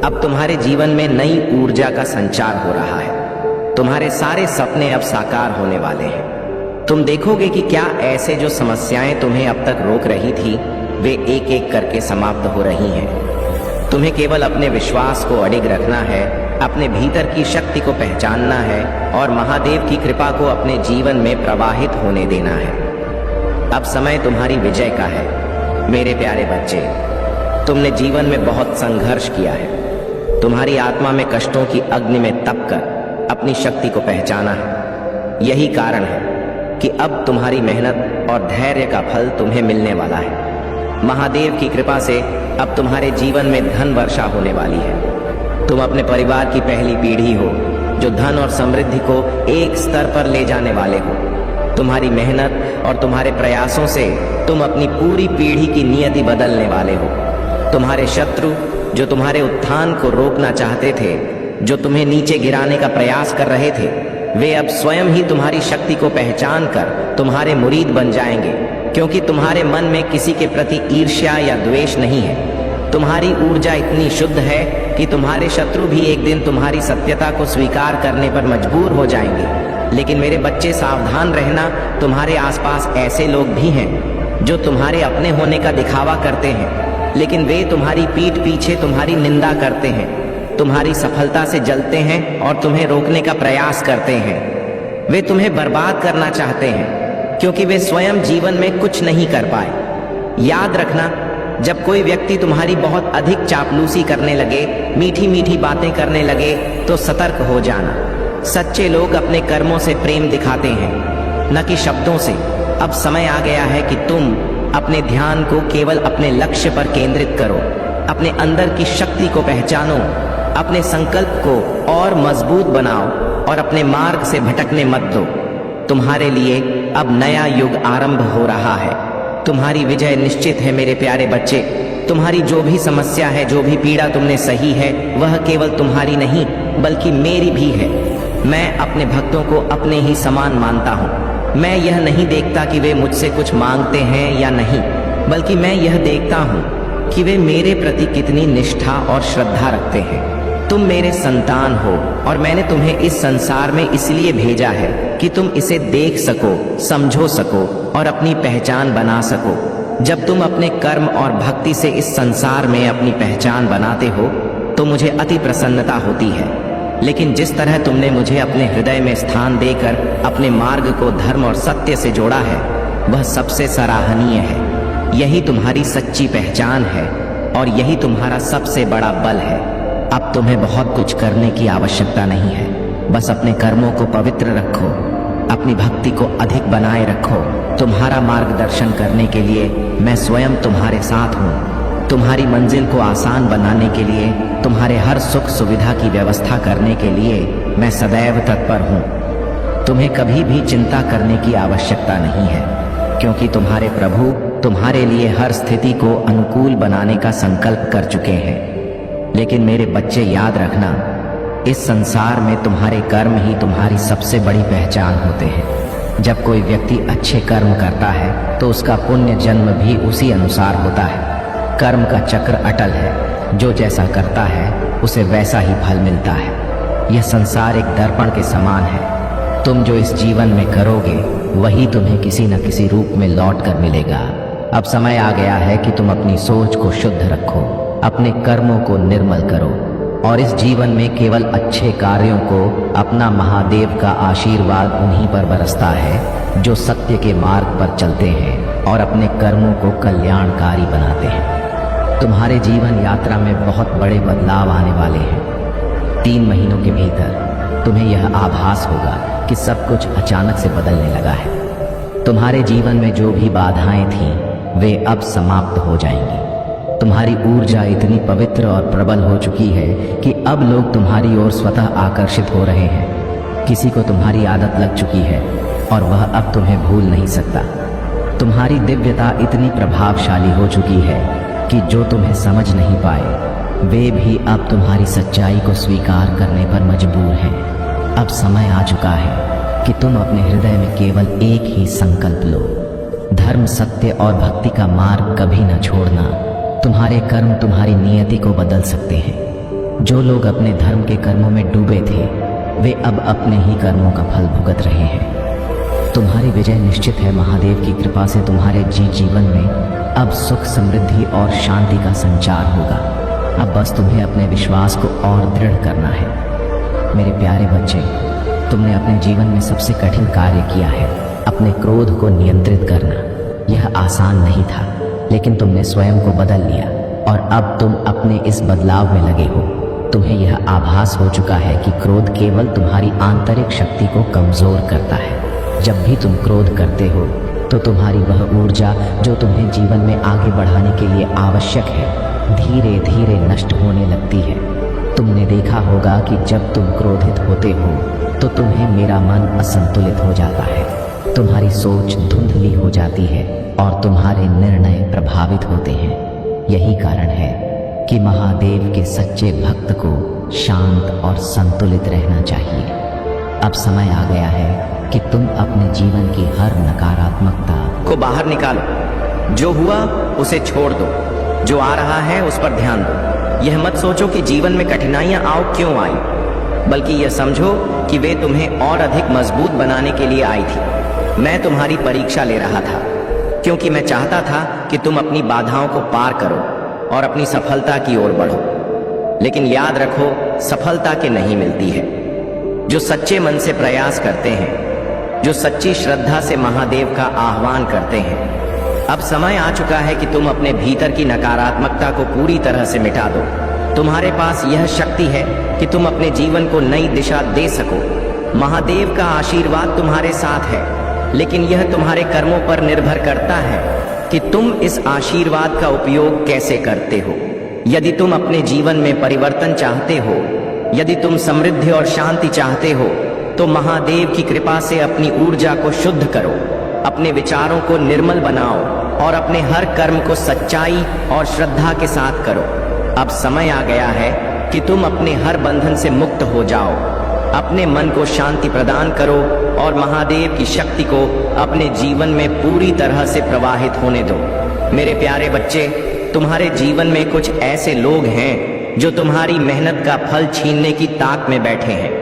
अब तुम्हारे जीवन में नई ऊर्जा का संचार हो रहा है। तुम्हारे सारे सपने अब साकार होने वाले हैं। तुम देखोगे कि क्या ऐसे जो समस्याएं तुम्हें अब तक रोक रही थी वे एक एक करके समाप्त हो रही हैं। तुम्हें केवल अपने विश्वास को अडिग रखना है, अपने भीतर की शक्ति को पहचानना है और महादेव की कृपा को अपने जीवन में प्रवाहित होने देना है। अब समय तुम्हारी विजय का है मेरे प्यारे बच्चे। तुमने जीवन में बहुत संघर्ष किया है। तुम्हारी आत्मा में कष्टों की अग्नि में तपकर अपनी शक्ति को पहचाना है। यही कारण है कि अब तुम्हारी मेहनत और धैर्य का फल तुम्हें मिलने वाला है। महादेव की कृपा से अब तुम्हारे जीवन में धन वर्षा होने वाली है। तुम अपने परिवार की पहली पीढ़ी हो जो धन और समृद्धि को एक स्तर पर ले जाने वाले हो। तुम्हारी मेहनत और तुम्हारे प्रयासों से तुम अपनी पूरी पीढ़ी की नियति बदलने वाले हो। तुम्हारे शत्रु जो तुम्हारे उत्थान को रोकना चाहते थे, जो तुम्हें नीचे गिराने का प्रयास कर रहे थे, वे अब स्वयं ही तुम्हारी शक्ति को पहचान कर तुम्हारे मुरीद बन जाएंगे, क्योंकि तुम्हारे मन में किसी के प्रति ईर्ष्या या द्वेष नहीं है। तुम्हारी ऊर्जा इतनी शुद्ध है कि तुम्हारे शत्रु भी एक दिन तुम्हारी सत्यता को स्वीकार करने पर मजबूर हो जाएंगे। लेकिन मेरे बच्चे सावधान रहना, तुम्हारे आसपास ऐसे लोग भी हैं जो तुम्हारे अपने होने का दिखावा करते हैं, लेकिन वे तुम्हारी पीठ पीछे तुम्हारी निंदा करते हैं, तुम्हारी सफलता से जलते हैं और तुम्हें रोकने का प्रयास करते हैं। वे तुम्हें बर्बाद करना चाहते हैं क्योंकि वे स्वयं जीवन में कुछ नहीं कर पाए। याद रखना, जब कोई व्यक्ति तुम्हारी बहुत अधिक चापलूसी करने लगे, मीठी मीठी बातें करने लगे, तो सतर्क हो जाना। सच्चे लोग अपने कर्मों से प्रेम दिखाते हैं, न कि शब्दों से। अब समय आ गया है कि तुम अपने ध्यान को केवल अपने लक्ष्य पर केंद्रित करो, अपने अंदर की शक्ति को पहचानो, अपने संकल्प को और मजबूत बनाओ और अपने मार्ग से भटकने मत दो। तुम्हारे लिए अब नया युग आरंभ हो रहा है। तुम्हारी विजय निश्चित है मेरे प्यारे बच्चे। तुम्हारी जो भी समस्या है, जो भी पीड़ा तुमने सही है, वह केवल तुम्हारी नहीं बल्कि मेरी भी है। मैं अपने भक्तों को अपने ही समान मानता हूँ। मैं यह नहीं देखता कि वे मुझसे कुछ मांगते हैं या नहीं, बल्कि मैं यह देखता हूँ कि वे मेरे प्रति कितनी निष्ठा और श्रद्धा रखते हैं। तुम मेरे संतान हो और मैंने तुम्हें इस संसार में इसलिए भेजा है कि तुम इसे देख सको, समझो सको और अपनी पहचान बना सको। जब तुम अपने कर्म और भक्ति से इस संसार में अपनी पहचान बनाते हो तो मुझे अति प्रसन्नता होती है। लेकिन जिस तरह तुमने मुझे अपने हृदय में स्थान देकर अपने मार्ग को धर्म और सत्य से जोड़ा है, वह सबसे सराहनीय है। यही तुम्हारी सच्ची पहचान है और यही तुम्हारा सबसे बड़ा बल है। अब तुम्हें बहुत कुछ करने की आवश्यकता नहीं है। बस अपने कर्मों को पवित्र रखो, अपनी भक्ति को अधिक बनाए रखो। तुम्हारा मार्गदर्शन करने के लिए मैं स्वयं तुम्हारे साथ हूँ। तुम्हारी मंजिल को आसान बनाने के लिए, तुम्हारे हर सुख सुविधा की व्यवस्था करने के लिए मैं सदैव तत्पर हूँ। तुम्हें कभी भी चिंता करने की आवश्यकता नहीं है, क्योंकि तुम्हारे प्रभु तुम्हारे लिए हर स्थिति को अनुकूल बनाने का संकल्प कर चुके हैं। लेकिन मेरे बच्चे याद रखना, इस संसार में तुम्हारे कर्म ही तुम्हारी सबसे बड़ी पहचान होते हैं। जब कोई व्यक्ति अच्छे कर्म करता है तो उसका पुण्य जन्म भी उसी अनुसार होता है। कर्म का चक्र अटल है, जो जैसा करता है उसे वैसा ही फल मिलता है। यह संसार एक दर्पण के समान है। तुम जो इस जीवन में करोगे वही तुम्हें किसी न किसी रूप में लौट कर मिलेगा। अब समय आ गया है कि तुम अपनी सोच को शुद्ध रखो, अपने कर्मों को निर्मल करो और इस जीवन में केवल अच्छे कार्यों को अपना महादेव का आशीर्वाद उन्हीं पर बरसता है जो सत्य के मार्ग पर चलते हैं और अपने कर्मों को कल्याणकारी बनाते हैं। तुम्हारे जीवन यात्रा में बहुत बड़े बदलाव आने वाले हैं। 3 महीनों के भीतर तुम्हें यह आभास होगा कि सब कुछ अचानक से बदलने लगा है। तुम्हारे जीवन में जो भी बाधाएं थीं वे अब समाप्त हो जाएंगी। तुम्हारी ऊर्जा इतनी पवित्र और प्रबल हो चुकी है कि अब लोग तुम्हारी ओर स्वतः आकर्षित हो रहे हैं। किसी को तुम्हारी आदत लग चुकी है और वह अब तुम्हें भूल नहीं सकता। तुम्हारी दिव्यता इतनी प्रभावशाली हो चुकी है कि जो तुम्हें समझ नहीं पाए वे भी अब तुम्हारी सच्चाई को स्वीकार करने पर मजबूर हैं। अब समय आ चुका है कि तुम अपने हृदय में केवल एक ही संकल्प लो। धर्म, सत्य और भक्ति का मार्ग कभी न छोड़ना। तुम्हारे कर्म तुम्हारी नियति को बदल सकते हैं। जो लोग अपने धर्म के कर्मों में डूबे थे, वे अब अपने ही कर्मों का फल भुगत रहे हैं। तुम्हारी विजय निश्चित है। महादेव की कृपा से तुम्हारे जीवन में अब सुख, समृद्धि और शांति का संचार होगा। अब बस तुम्हें अपने विश्वास को और दृढ़ करना है। मेरे प्यारे बच्चे, तुमने अपने जीवन में सबसे कठिन कार्य किया है, अपने क्रोध को नियंत्रित करना। यह आसान नहीं था, लेकिन तुमने स्वयं को बदल लिया और अब तुम अपने इस बदलाव में लगे हो। तुम्हें यह आभास हो चुका है कि क्रोध केवल तुम्हारी आंतरिक शक्ति को कमजोर करता है। जब भी तुम क्रोध करते हो तो तुम्हारी वह ऊर्जा जो तुम्हें जीवन में आगे बढ़ाने के लिए आवश्यक है, धीरे धीरे नष्ट होने लगती है। तुमने देखा होगा कि जब तुम क्रोधित होते हो तो तुम्हें मेरा मन असंतुलित हो जाता है, तुम्हारी सोच धुंधली हो जाती है और तुम्हारे निर्णय प्रभावित होते हैं। यही कारण है कि महादेव के सच्चे भक्त को शांत और संतुलित रहना चाहिए। अब समय आ गया है कि तुम अपने जीवन की हर नकारात्मकता को बाहर निकालो। जो हुआ उसे छोड़ दो, जो आ रहा है उस पर ध्यान दो। यह मत सोचो कि जीवन में कठिनाइयां आओ क्यों आई, बल्कि यह समझो कि वे तुम्हें और अधिक मजबूत बनाने के लिए आई थी। मैं तुम्हारी परीक्षा ले रहा था, क्योंकि मैं चाहता था कि तुम अपनी बाधाओं को पार करो और अपनी सफलता की ओर बढ़ो। लेकिन याद रखो, सफलता के नहीं मिलती है। जो सच्चे मन से प्रयास करते हैं, जो सच्ची श्रद्धा से महादेव का आह्वान करते हैं। अब समय आ चुका है कि तुम अपने भीतर की नकारात्मकता को पूरी तरह से मिटा दो। तुम्हारे पास यह शक्ति है कि तुम अपने जीवन को नई दिशा दे सको। महादेव का आशीर्वाद तुम्हारे साथ है, लेकिन यह तुम्हारे कर्मों पर निर्भर करता है कि तुम इस आशीर्वाद का उपयोग कैसे करते हो। यदि तुम अपने जीवन में परिवर्तन चाहते हो, यदि तुम समृद्धि और शांति चाहते हो, तो महादेव की कृपा से अपनी ऊर्जा को शुद्ध करो, अपने विचारों को निर्मल बनाओ और अपने हर कर्म को सच्चाई और श्रद्धा के साथ करो। अब समय आ गया है कि तुम अपने हर बंधन से मुक्त हो जाओ, अपने मन को शांति प्रदान करो और महादेव की शक्ति को अपने जीवन में पूरी तरह से प्रवाहित होने दो। मेरे प्यारे बच्चे, तुम्हारे जीवन में कुछ ऐसे लोग हैं जो तुम्हारी मेहनत का फल छीनने की ताक में बैठे हैं।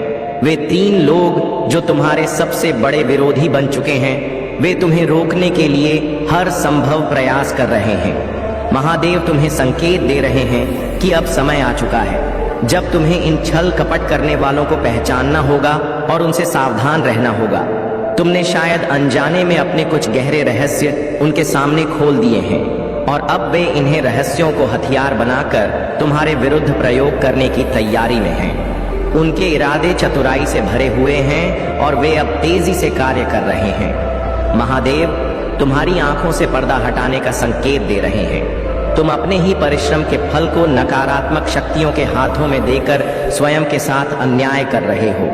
वे 3 लोग जो तुम्हारे सबसे बड़े विरोधी बन चुके हैं, वे तुम्हें रोकने के लिए हर संभव प्रयास कर रहे हैं। महादेव तुम्हें संकेत दे रहे हैं कि अब समय आ चुका है जब तुम्हें इन छल कपट करने वालों को पहचानना होगा और उनसे सावधान रहना होगा। तुमने शायद अनजाने में अपने कुछ गहरे रहस्य उनके सामने खोल दिए हैं और अब वे इन्हें रहस्यों को हथियार बनाकर तुम्हारे विरुद्ध प्रयोग करने की तैयारी में हैं। उनके इरादे चतुराई से भरे हुए हैं और वे अब तेजी से कार्य कर रहे हैं। महादेव तुम्हारी आंखों से पर्दा हटाने का संकेत दे रहे हैं। तुम अपने ही परिश्रम के फल को नकारात्मक शक्तियों के हाथों में देकर स्वयं के साथ अन्याय कर रहे हो।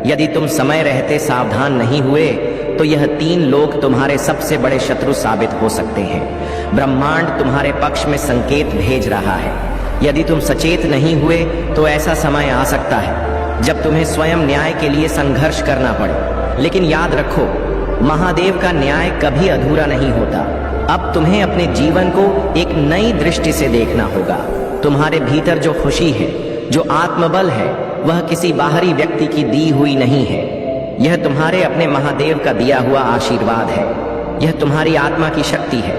यदि तुम समय रहते सावधान नहीं हुए तो यह 3 लोग तुम्हारे सबसे बड़े शत्रु साबित हो सकते हैं। ब्रह्मांड तुम्हारे पक्ष में संकेत भेज रहा है। यदि तुम सचेत नहीं हुए तो ऐसा समय आ सकता है जब तुम्हें स्वयं न्याय के लिए संघर्ष करना पड़े। लेकिन याद रखो, महादेव का न्याय कभी अधूरा नहीं होता। अब तुम्हें अपने जीवन को एक नई दृष्टि से देखना होगा। तुम्हारे भीतर जो खुशी है, जो आत्मबल है, वह किसी बाहरी व्यक्ति की दी हुई नहीं है। यह तुम्हारे अपने महादेव का दिया हुआ आशीर्वाद है। यह तुम्हारी आत्मा की शक्ति है।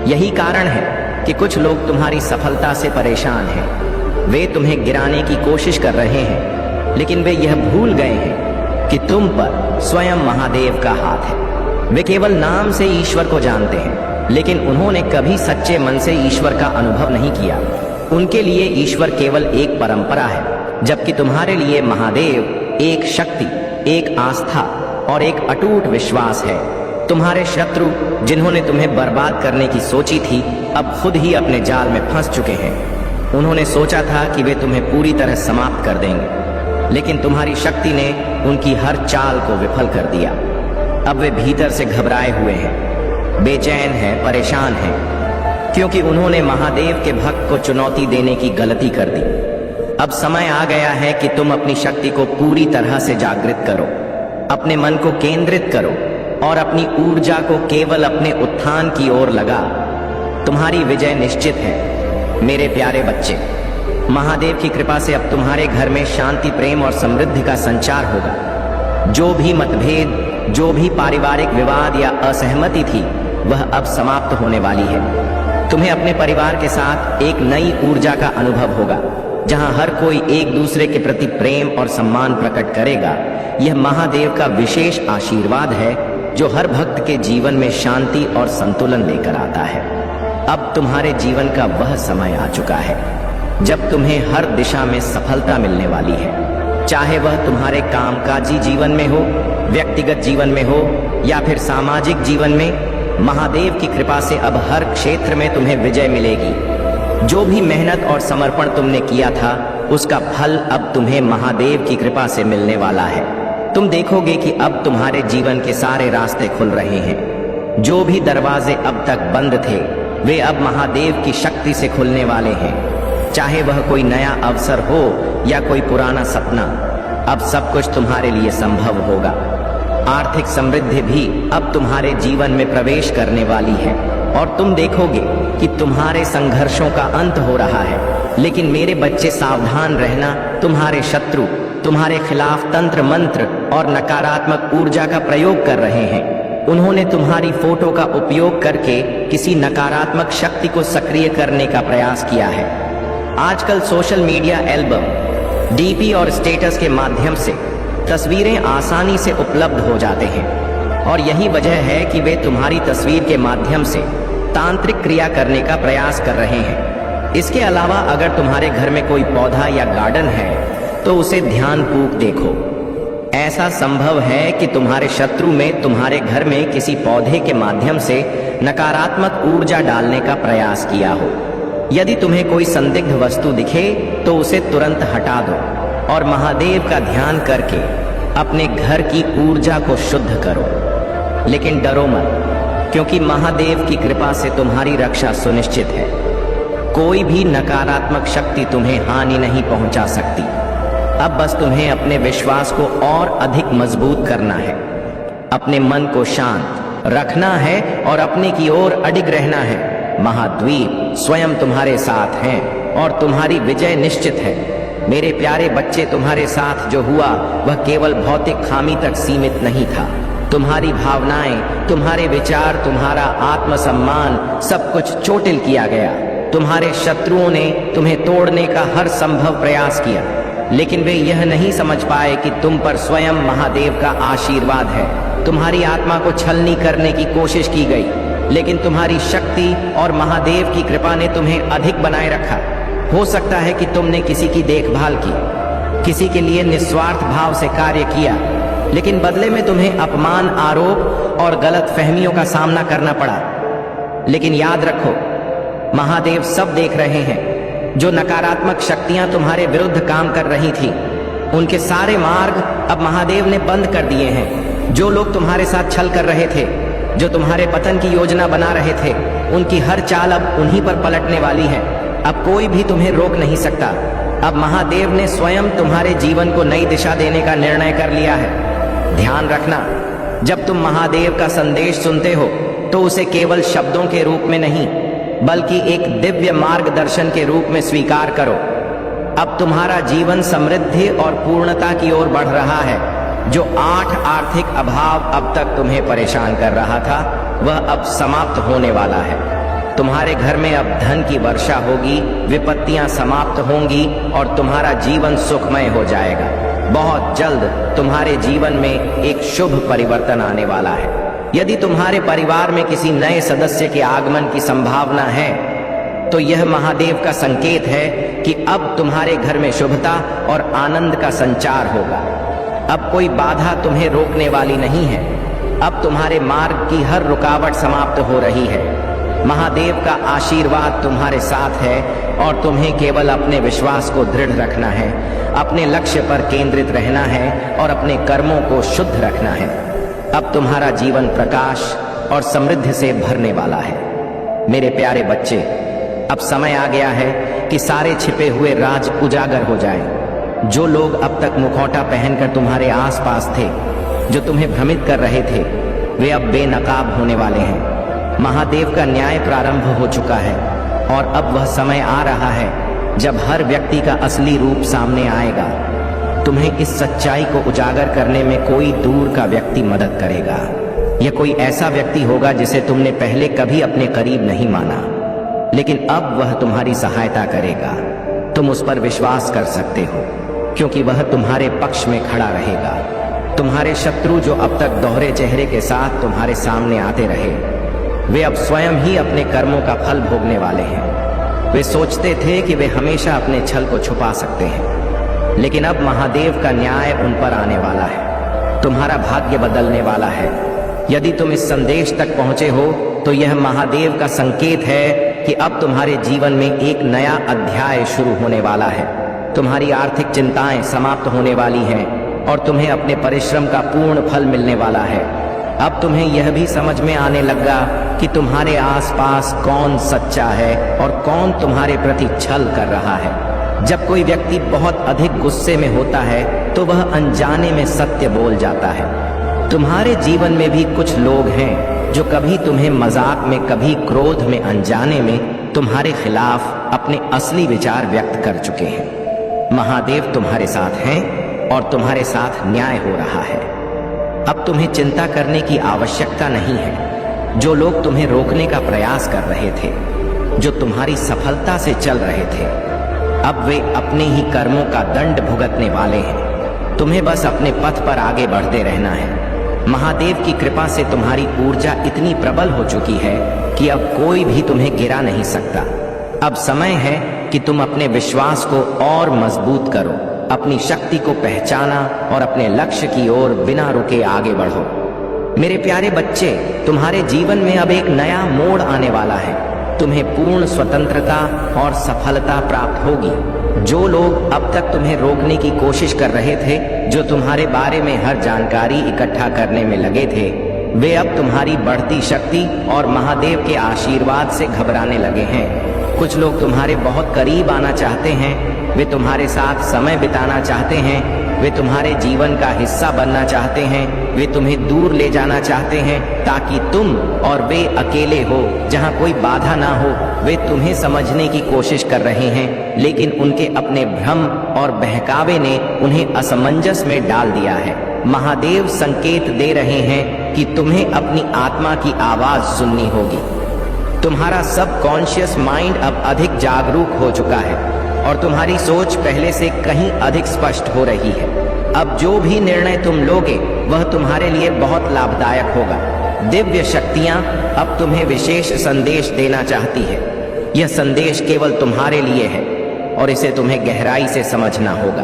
यही कारण है कि कुछ लोग तुम्हारी सफलता से परेशान हैं। वे तुम्हें गिराने की कोशिश कर रहे हैं, लेकिन वे यह भूल गए हैं कि तुम पर स्वयं महादेव का हाथ है। वे केवल नाम से ईश्वर को जानते हैं, लेकिन उन्होंने कभी सच्चे मन से ईश्वर का अनुभव नहीं किया। उनके लिए ईश्वर केवल एक परंपरा है, जबकि तुम्हारे लिए महादेव एक शक्ति, एक आस्था और एक अटूट विश्वास है। तुम्हारे शत्रु जिन्होंने तुम्हें बर्बाद करने की सोची थी, अब खुद ही अपने जाल में फंस चुके हैं। उन्होंने सोचा था कि वे तुम्हें पूरी तरह समाप्त कर देंगे, लेकिन तुम्हारी शक्ति ने उनकी हर चाल को विफल कर दिया। अब वे भीतर से घबराए हुए हैं, बेचैन हैं, परेशान हैं, क्योंकि उन्होंने महादेव के भक्त को चुनौती देने की गलती कर दी। अब समय आ गया है कि तुम अपनी शक्ति को पूरी तरह से जागृत करो, अपने मन को केंद्रित करो और अपनी ऊर्जा को केवल अपने उत्थान की ओर लगा। तुम्हारी विजय निश्चित है मेरे प्यारे बच्चे। महादेव की कृपा से अब तुम्हारे घर में शांति, प्रेम और समृद्धि का संचार होगा। जो भी मतभेद, जो भी पारिवारिक विवाद या असहमति थी, वह अब समाप्त होने वाली है। तुम्हें अपने परिवार के साथ एक नई ऊर्जा का अनुभव होगा, जहां हर कोई एक दूसरे के प्रति प्रेम और सम्मान प्रकट करेगा। यह महादेव का विशेष आशीर्वाद है जो हर भक्त के जीवन में शांति और संतुलन लेकर आता है। अब तुम्हारे जीवन का वह समय आ चुका है जब तुम्हें हर दिशा में सफलता मिलने वाली है, चाहे वह तुम्हारे कामकाजी जीवन में हो, व्यक्तिगत जीवन में हो या फिर सामाजिक जीवन में। महादेव की कृपा से अब हर क्षेत्र में तुम्हें विजय मिलेगी। जो भी मेहनत और समर्पण तुमने किया था, उसका फल अब तुम्हें महादेव की कृपा से मिलने वाला है। तुम देखोगे कि अब तुम्हारे जीवन के सारे रास्ते खुल रहे हैं। जो भी दरवाजे अब तक बंद थे, वे अब महादेव की शक्ति से खुलने वाले हैं। चाहे वह कोई नया अवसर हो या कोई पुराना सपना, अब सब कुछ तुम्हारे लिए संभव होगा। आर्थिक समृद्धि भी अब तुम्हारे जीवन में प्रवेश करने वाली है और तुम देखोगे कि तुम्हारे संघर्षों का अंत हो रहा है। लेकिन मेरे बच्चे, सावधान रहना। तुम्हारे शत्रु तुम्हारे खिलाफ तंत्र मंत्र और नकारात्मक ऊर्जा का प्रयोग कर रहे हैं। उन्होंने तुम्हारी फोटो का उपयोग करके किसी नकारात्मक शक्ति को सक्रिय करने का प्रयास किया है। आजकल सोशल मीडिया एल्बम, डीपी और स्टेटस के माध्यम से तस्वीरें आसानी से उपलब्ध हो जाते हैं और यही वजह है कि वे तुम्हारी तस्वीर के माध्यम से तांत्रिक क्रिया करने का प्रयास कर रहे हैं। इसके अलावा अगर तुम्हारे घर में कोई पौधा या गार्डन है तो उसे ध्यानपूर्वक देखो। ऐसा संभव है कि तुम्हारे शत्रु में तुम्हारे घर में किसी पौधे के माध्यम से नकारात्मक ऊर्जा डालने का प्रयास किया हो। यदि तुम्हें कोई संदिग्ध वस्तु दिखे तो उसे तुरंत हटा दो और महादेव का ध्यान करके अपने घर की ऊर्जा को शुद्ध करो। लेकिन डरो मत, क्योंकि महादेव की कृपा से तुम्हारी रक्षा सुनिश्चित है। कोई भी नकारात्मक शक्ति तुम्हें हानि नहीं पहुंचा सकती। अब बस तुम्हें अपने विश्वास को और अधिक मजबूत करना है, अपने मन को शांत रखना है और अपने की ओर अडिग रहना है। महाद्वीप स्वयं तुम्हारे साथ हैं और तुम्हारी विजय निश्चित है। मेरे प्यारे बच्चे, तुम्हारे साथ जो हुआ वह केवल भौतिक खामी तक सीमित नहीं था। तुम्हारी भावनाएं, तुम्हारे विचार, तुम्हारा आत्मसम्मान, सब कुछ चोटिल किया गया। तुम्हारे शत्रुओं ने तुम्हें तोड़ने का हर संभव प्रयास किया, लेकिन वे यह नहीं समझ पाए कि तुम पर स्वयं महादेव का आशीर्वाद है। तुम्हारी आत्मा को छलनी करने की कोशिश की गई, लेकिन तुम्हारी शक्ति और महादेव की कृपा ने तुम्हें अधिक बनाए रखा। हो सकता है कि तुमने किसी की देखभाल की, किसी के लिए निस्वार्थ भाव से कार्य किया, लेकिन बदले में तुम्हें अपमान, आरोप और गलत फहमियों का सामना करना पड़ा। लेकिन याद रखो, महादेव सब देख रहे हैं। जो नकारात्मक शक्तियां तुम्हारे विरुद्ध काम कर रही थी, उनके सारे मार्ग अब महादेव ने बंद कर दिए हैं। जो लोग तुम्हारे साथ छल कर रहे थे, जो तुम्हारे पतन की योजना बना रहे थे, उनकी हर चाल अब उन्हीं पर पलटने वाली है। अब कोई भी तुम्हें रोक नहीं सकता। अब महादेव ने स्वयं तुम्हारे जीवन को नई दिशा देने का निर्णय कर लिया है। ध्यान रखना, जब तुम महादेव का संदेश सुनते हो तो उसे केवल शब्दों के रूप में नहीं, बल्कि एक दिव्य मार्गदर्शन के रूप में स्वीकार करो। अब तुम्हारा जीवन समृद्धि और पूर्णता की ओर बढ़ रहा है। जो 8 आर्थिक अभाव अब तक तुम्हें परेशान कर रहा था, वह अब समाप्त होने वाला है। तुम्हारे घर में अब धन की वर्षा होगी, विपत्तियां समाप्त होंगी और तुम्हारा जीवन सुखमय हो जाएगा। बहुत जल्द तुम्हारे जीवन में एक शुभ परिवर्तन आने वाला है। यदि तुम्हारे परिवार में किसी नए सदस्य के आगमन की संभावना है, तो यह महादेव का संकेत है कि अब तुम्हारे घर में शुभता और आनंद का संचार होगा। अब कोई बाधा तुम्हें रोकने वाली नहीं है। अब तुम्हारे मार्ग की हर रुकावट समाप्त हो रही है। महादेव का आशीर्वाद तुम्हारे साथ है और तुम्हें केवल अपने विश्वास को दृढ़ रखना है, अपने लक्ष्य पर केंद्रित रहना है और अपने कर्मों को शुद्ध रखना है। अब तुम्हारा जीवन प्रकाश और समृद्धि से भरने वाला है। मेरे प्यारे बच्चे, अब समय आ गया है कि सारे छिपे हुए राज उजागर हो जाएं। जो लोग अब तक मुखौटा पहनकर तुम्हारे आसपास थे, जो तुम्हें भ्रमित कर रहे थे, वे अब बेनकाब होने वाले हैं। महादेव का न्याय प्रारंभ हो चुका है और अब वह समय आ रहा है जब हर व्यक्ति का असली रूप सामने आएगा। तुम्हें इस सच्चाई को उजागर करने में कोई दूर का व्यक्ति मदद करेगा। यह कोई ऐसा व्यक्ति होगा जिसे तुमने पहले कभी अपने करीब नहीं माना, लेकिन अब वह तुम्हारी सहायता करेगा। तुम उस पर विश्वास कर सकते हो क्योंकि वह तुम्हारे पक्ष में खड़ा रहेगा। तुम्हारे शत्रु जो अब तक दोहरे चेहरे के साथ तुम्हारे सामने आते रहे, वे अब स्वयं ही अपने कर्मों का फल भोगने वाले हैं। वे सोचते थे कि वे हमेशा अपने छल को छुपा सकते हैं, लेकिन अब महादेव का न्याय उन पर आने वाला है। तुम्हारा भाग्य बदलने वाला है। यदि तुम इस संदेश तक पहुंचे हो तो यह महादेव का संकेत है कि अब तुम्हारे जीवन में एक नया अध्याय शुरू होने वाला है। तुम्हारी आर्थिक चिंताएं समाप्त होने वाली हैं और तुम्हें अपने परिश्रम का पूर्ण फल मिलने वाला है। अब तुम्हें यह भी समझ में आने लगा कि तुम्हारे आसपास कौन सच्चा है और कौन तुम्हारे प्रति छल कर रहा है। जब कोई व्यक्ति बहुत अधिक गुस्से में होता है तो वह अनजाने में सत्य बोल जाता है। तुम्हारे जीवन में भी कुछ लोग हैं जो कभी तुम्हें मजाक में, कभी क्रोध में, अनजाने में तुम्हारे खिलाफ अपने असली विचार व्यक्त कर चुके हैं। महादेव तुम्हारे साथ हैं और तुम्हारे साथ न्याय हो रहा है। अब तुम्हें चिंता करने की आवश्यकता नहीं है। जो लोग तुम्हें रोकने का प्रयास कर रहे थे, जो तुम्हारी सफलता से चल रहे थे, अब वे अपने ही कर्मों का दंड भुगतने वाले हैं। तुम्हें बस अपने पथ पर आगे बढ़ते रहना है। महादेव की कृपा से तुम्हारी ऊर्जा इतनी प्रबल हो चुकी है कि अब कोई भी तुम्हें गिरा नहीं सकता। अब समय है कि तुम अपने विश्वास को और मजबूत करो, अपनी शक्ति को पहचाना और अपने लक्ष्य की ओर बिना रुके आगे बढ़ो। मेरे प्यारे बच्चे, तुम्हारे जीवन में अब एक नया मोड़ आने वाला है। तुम्हें पूर्ण स्वतंत्रता और सफलता प्राप्त होगी। जो लोग अब तक तुम्हें रोकने की कोशिश कर रहे थे, जो तुम्हारे बारे में हर जानकारी इकट्ठा करने में लगे थे, वे अब तुम्हारी बढ़ती शक्ति और महादेव के आशीर्वाद से घबराने लगे हैं। कुछ लोग तुम्हारे बहुत करीब आना चाहते हैं, वे तुम्हारे साथ समय बिताना चाहते हैं, वे तुम्हारे जीवन का हिस्सा बनना चाहते हैं, वे तुम्हें दूर ले जाना चाहते हैं ताकि तुम और वे अकेले हो, जहां कोई बाधा ना हो। वे तुम्हें समझने की कोशिश कर रहे हैं, लेकिन उनके अपने भ्रम और बहकावे ने उन्हें असमंजस में डाल दिया है। महादेव संकेत दे रहे हैं कि तुम्हें अपनी आत्मा की आवाज सुननी होगी। तुम्हारा सबकॉन्शियस माइंड अब अधिक जागरूक हो चुका है और तुम्हारी सोच पहले से कहीं अधिक स्पष्ट हो रही है। अब जो भी निर्णय तुम लोगे वह तुम्हारे लिए बहुत लाभदायक होगा। दिव्य शक्तियां अब तुम्हें विशेष संदेश देना चाहती है। यह संदेश केवल तुम्हारे लिए है और इसे तुम्हें गहराई से समझना होगा।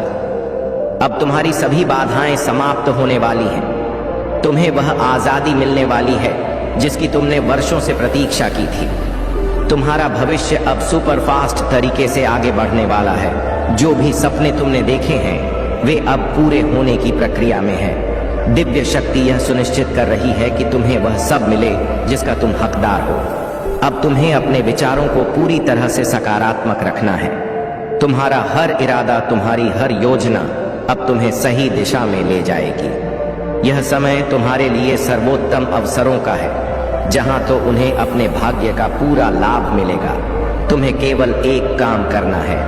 अब तुम्हारी सभी बाधाएं समाप्त होने वाली हैं। तुम्हें वह आजादी मिलने वाली है जिसकी तुमने वर्षों से प्रतीक्षा की थी। तुम्हारा भविष्य अब सुपरफास्ट तरीके से आगे बढ़ने वाला है। जो भी सपने तुमने देखे हैं वे अब पूरे होने की प्रक्रिया में है। दिव्य शक्ति यह सुनिश्चित कर रही है कि तुम्हें वह सब मिले जिसका तुम हकदार हो। अब तुम्हें अपने विचारों को पूरी तरह से सकारात्मक रखना है। तुम्हारा हर इरादा, तुम्हारी हर योजना अब तुम्हें सही दिशा में ले जाएगी। यह समय तुम्हारे लिए सर्वोत्तम अवसरों का है, जहां तो उन्हें अपने भाग्य का पूरा लाभ मिलेगा। तुम्हें केवल एक काम करना है,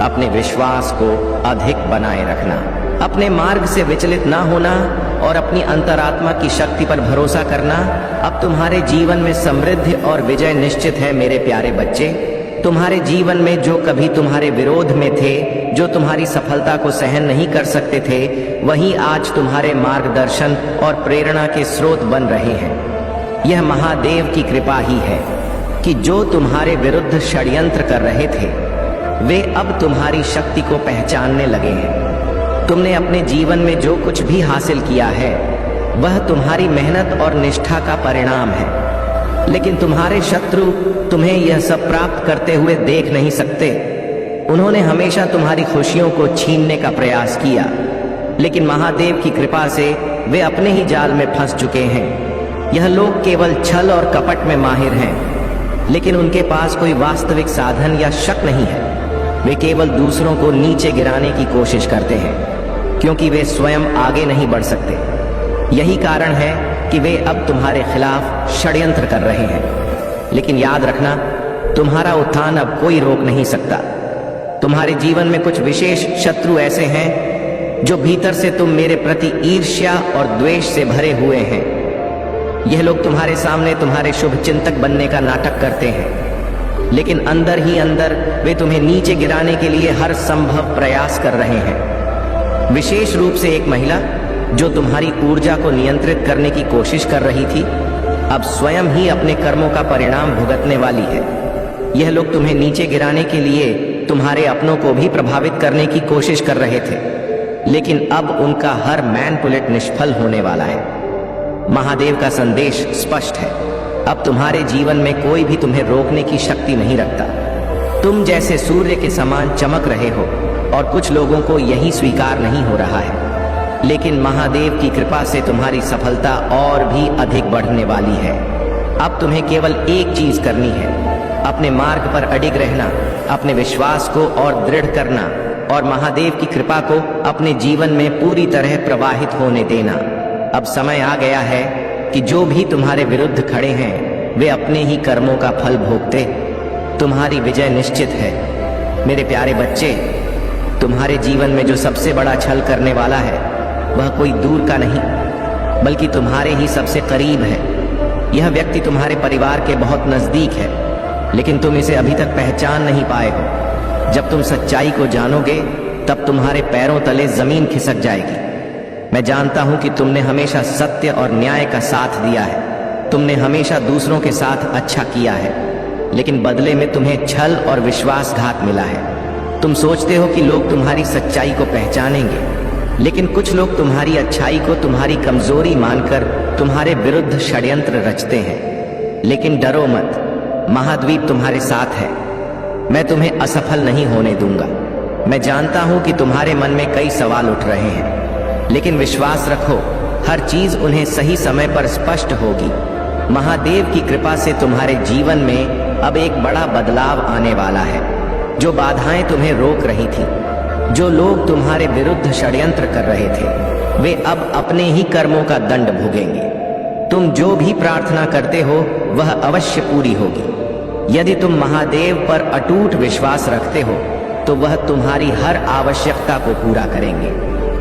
अपने विश्वास को अधिक बनाए रखना, अपने मार्ग से विचलित ना होना और अपनी अंतरात्मा की शक्ति पर भरोसा करना। अब तुम्हारे जीवन में समृद्धि और विजय निश्चित है। मेरे प्यारे बच्चे, तुम्हारे जीवन में जो कभी तुम्हारे विरोध में थे, जो तुम्हारी सफलता को सहन नहीं कर सकते थे, वही आज तुम्हारे मार्गदर्शन और प्रेरणा के स्रोत बन रहे हैं। यह महादेव की कृपा ही है कि जो तुम्हारे विरुद्ध षड्यंत्र कर रहे थे वे अब तुम्हारी शक्ति को पहचानने लगे हैं। तुमने अपने जीवन में जो कुछ भी हासिल किया है वह तुम्हारी मेहनत और निष्ठा का परिणाम है, लेकिन तुम्हारे शत्रु तुम्हें यह सब प्राप्त करते हुए देख नहीं सकते। उन्होंने हमेशा तुम्हारी खुशियों को छीनने का प्रयास किया, लेकिन महादेव की कृपा से वे अपने ही जाल में फंस चुके हैं। यह लोग केवल छल और कपट में माहिर हैं, लेकिन उनके पास कोई वास्तविक साधन या शक नहीं है। वे केवल दूसरों को नीचे गिराने की कोशिश करते हैं, क्योंकि वे स्वयं आगे नहीं बढ़ सकते। यही कारण है कि वे अब तुम्हारे खिलाफ षड्यंत्र कर रहे हैं। लेकिन याद रखना, तुम्हारा उत्थान अब कोई रोक नहीं सकता। तुम्हारे जीवन में कुछ विशेष शत्रु ऐसे हैं जो भीतर से तुम मेरे प्रति ईर्ष्या और द्वेष से भरे हुए हैं। यह लोग तुम्हारे सामने तुम्हारे शुभ चिंतक बनने का नाटक करते हैं, लेकिन अंदर ही अंदर वे तुम्हें नीचे गिराने के लिए हर संभव प्रयास कर रहे हैं। विशेष रूप से एक महिला जो तुम्हारी ऊर्जा को नियंत्रित करने की कोशिश कर रही थी, अब स्वयं ही अपने कर्मों का परिणाम भुगतने वाली है। यह लोग तुम्हें नीचे गिराने के लिए तुम्हारे अपनों को भी प्रभावित करने की कोशिश कर रहे थे, लेकिन अब उनका हर मैनिपुलेट निष्फल होने वाला है। महादेव का संदेश स्पष्ट है। अब तुम्हारे जीवन में कोई भी तुम्हें रोकने की शक्ति नहीं रखता। तुम जैसे सूर्य के समान चमक रहे हो और कुछ लोगों को यही स्वीकार नहीं हो रहा है, लेकिन महादेव की कृपा से तुम्हारी सफलता और भी अधिक बढ़ने वाली है। अब तुम्हें केवल एक चीज करनी है, अपने मार्ग पर अडिग रहना, अपने विश्वास को और दृढ़ करना और महादेव की कृपा को अपने जीवन में पूरी तरह प्रवाहित होने देना। अब समय आ गया है कि जो भी तुम्हारे विरुद्ध खड़े हैं वे अपने ही कर्मों का फल भोगते। तुम्हारी विजय निश्चित है। मेरे प्यारे बच्चे, तुम्हारे जीवन में जो सबसे बड़ा छल करने वाला है वह कोई दूर का नहीं बल्कि तुम्हारे ही सबसे करीब है। यह व्यक्ति तुम्हारे परिवार के बहुत नजदीक है, लेकिन तुम इसे अभी तक पहचान नहीं पाए हो। जब तुम सच्चाई को जानोगे तब तुम्हारे पैरों तले जमीन खिसक जाएगी। मैं जानता हूं कि तुमने हमेशा सत्य और न्याय का साथ दिया है। तुमने हमेशा दूसरों के साथ अच्छा किया है, लेकिन बदले में तुम्हें छल और विश्वासघात मिला है। तुम सोचते हो कि लोग तुम्हारी सच्चाई को पहचानेंगे, लेकिन कुछ लोग तुम्हारी अच्छाई को तुम्हारी कमजोरी मानकर तुम्हारे विरुद्ध षड्यंत्र रचते हैं। लेकिन डरो मत, महाद्वीप तुम्हारे साथ है। मैं तुम्हें असफल नहीं होने दूंगा। मैं जानता हूं कि तुम्हारे मन में कई सवाल उठ रहे हैं, लेकिन विश्वास रखो, हर चीज उन्हें सही समय पर स्पष्ट होगी। महादेव की कृपा से तुम्हारे जीवन में अब एक बड़ा बदलाव आने वाला है। जो बाधाएं तुम्हें रोक रही थी, जो लोग तुम्हारे विरुद्ध षड्यंत्र कर रहे थे, वे अब अपने ही कर्मों का दंड भोगेंगे। तुम जो भी प्रार्थना करते हो वह अवश्य पूरी होगी। यदि तुम महादेव पर अटूट विश्वास रखते हो तो वह तुम्हारी हर आवश्यकता को पूरा करेंगे।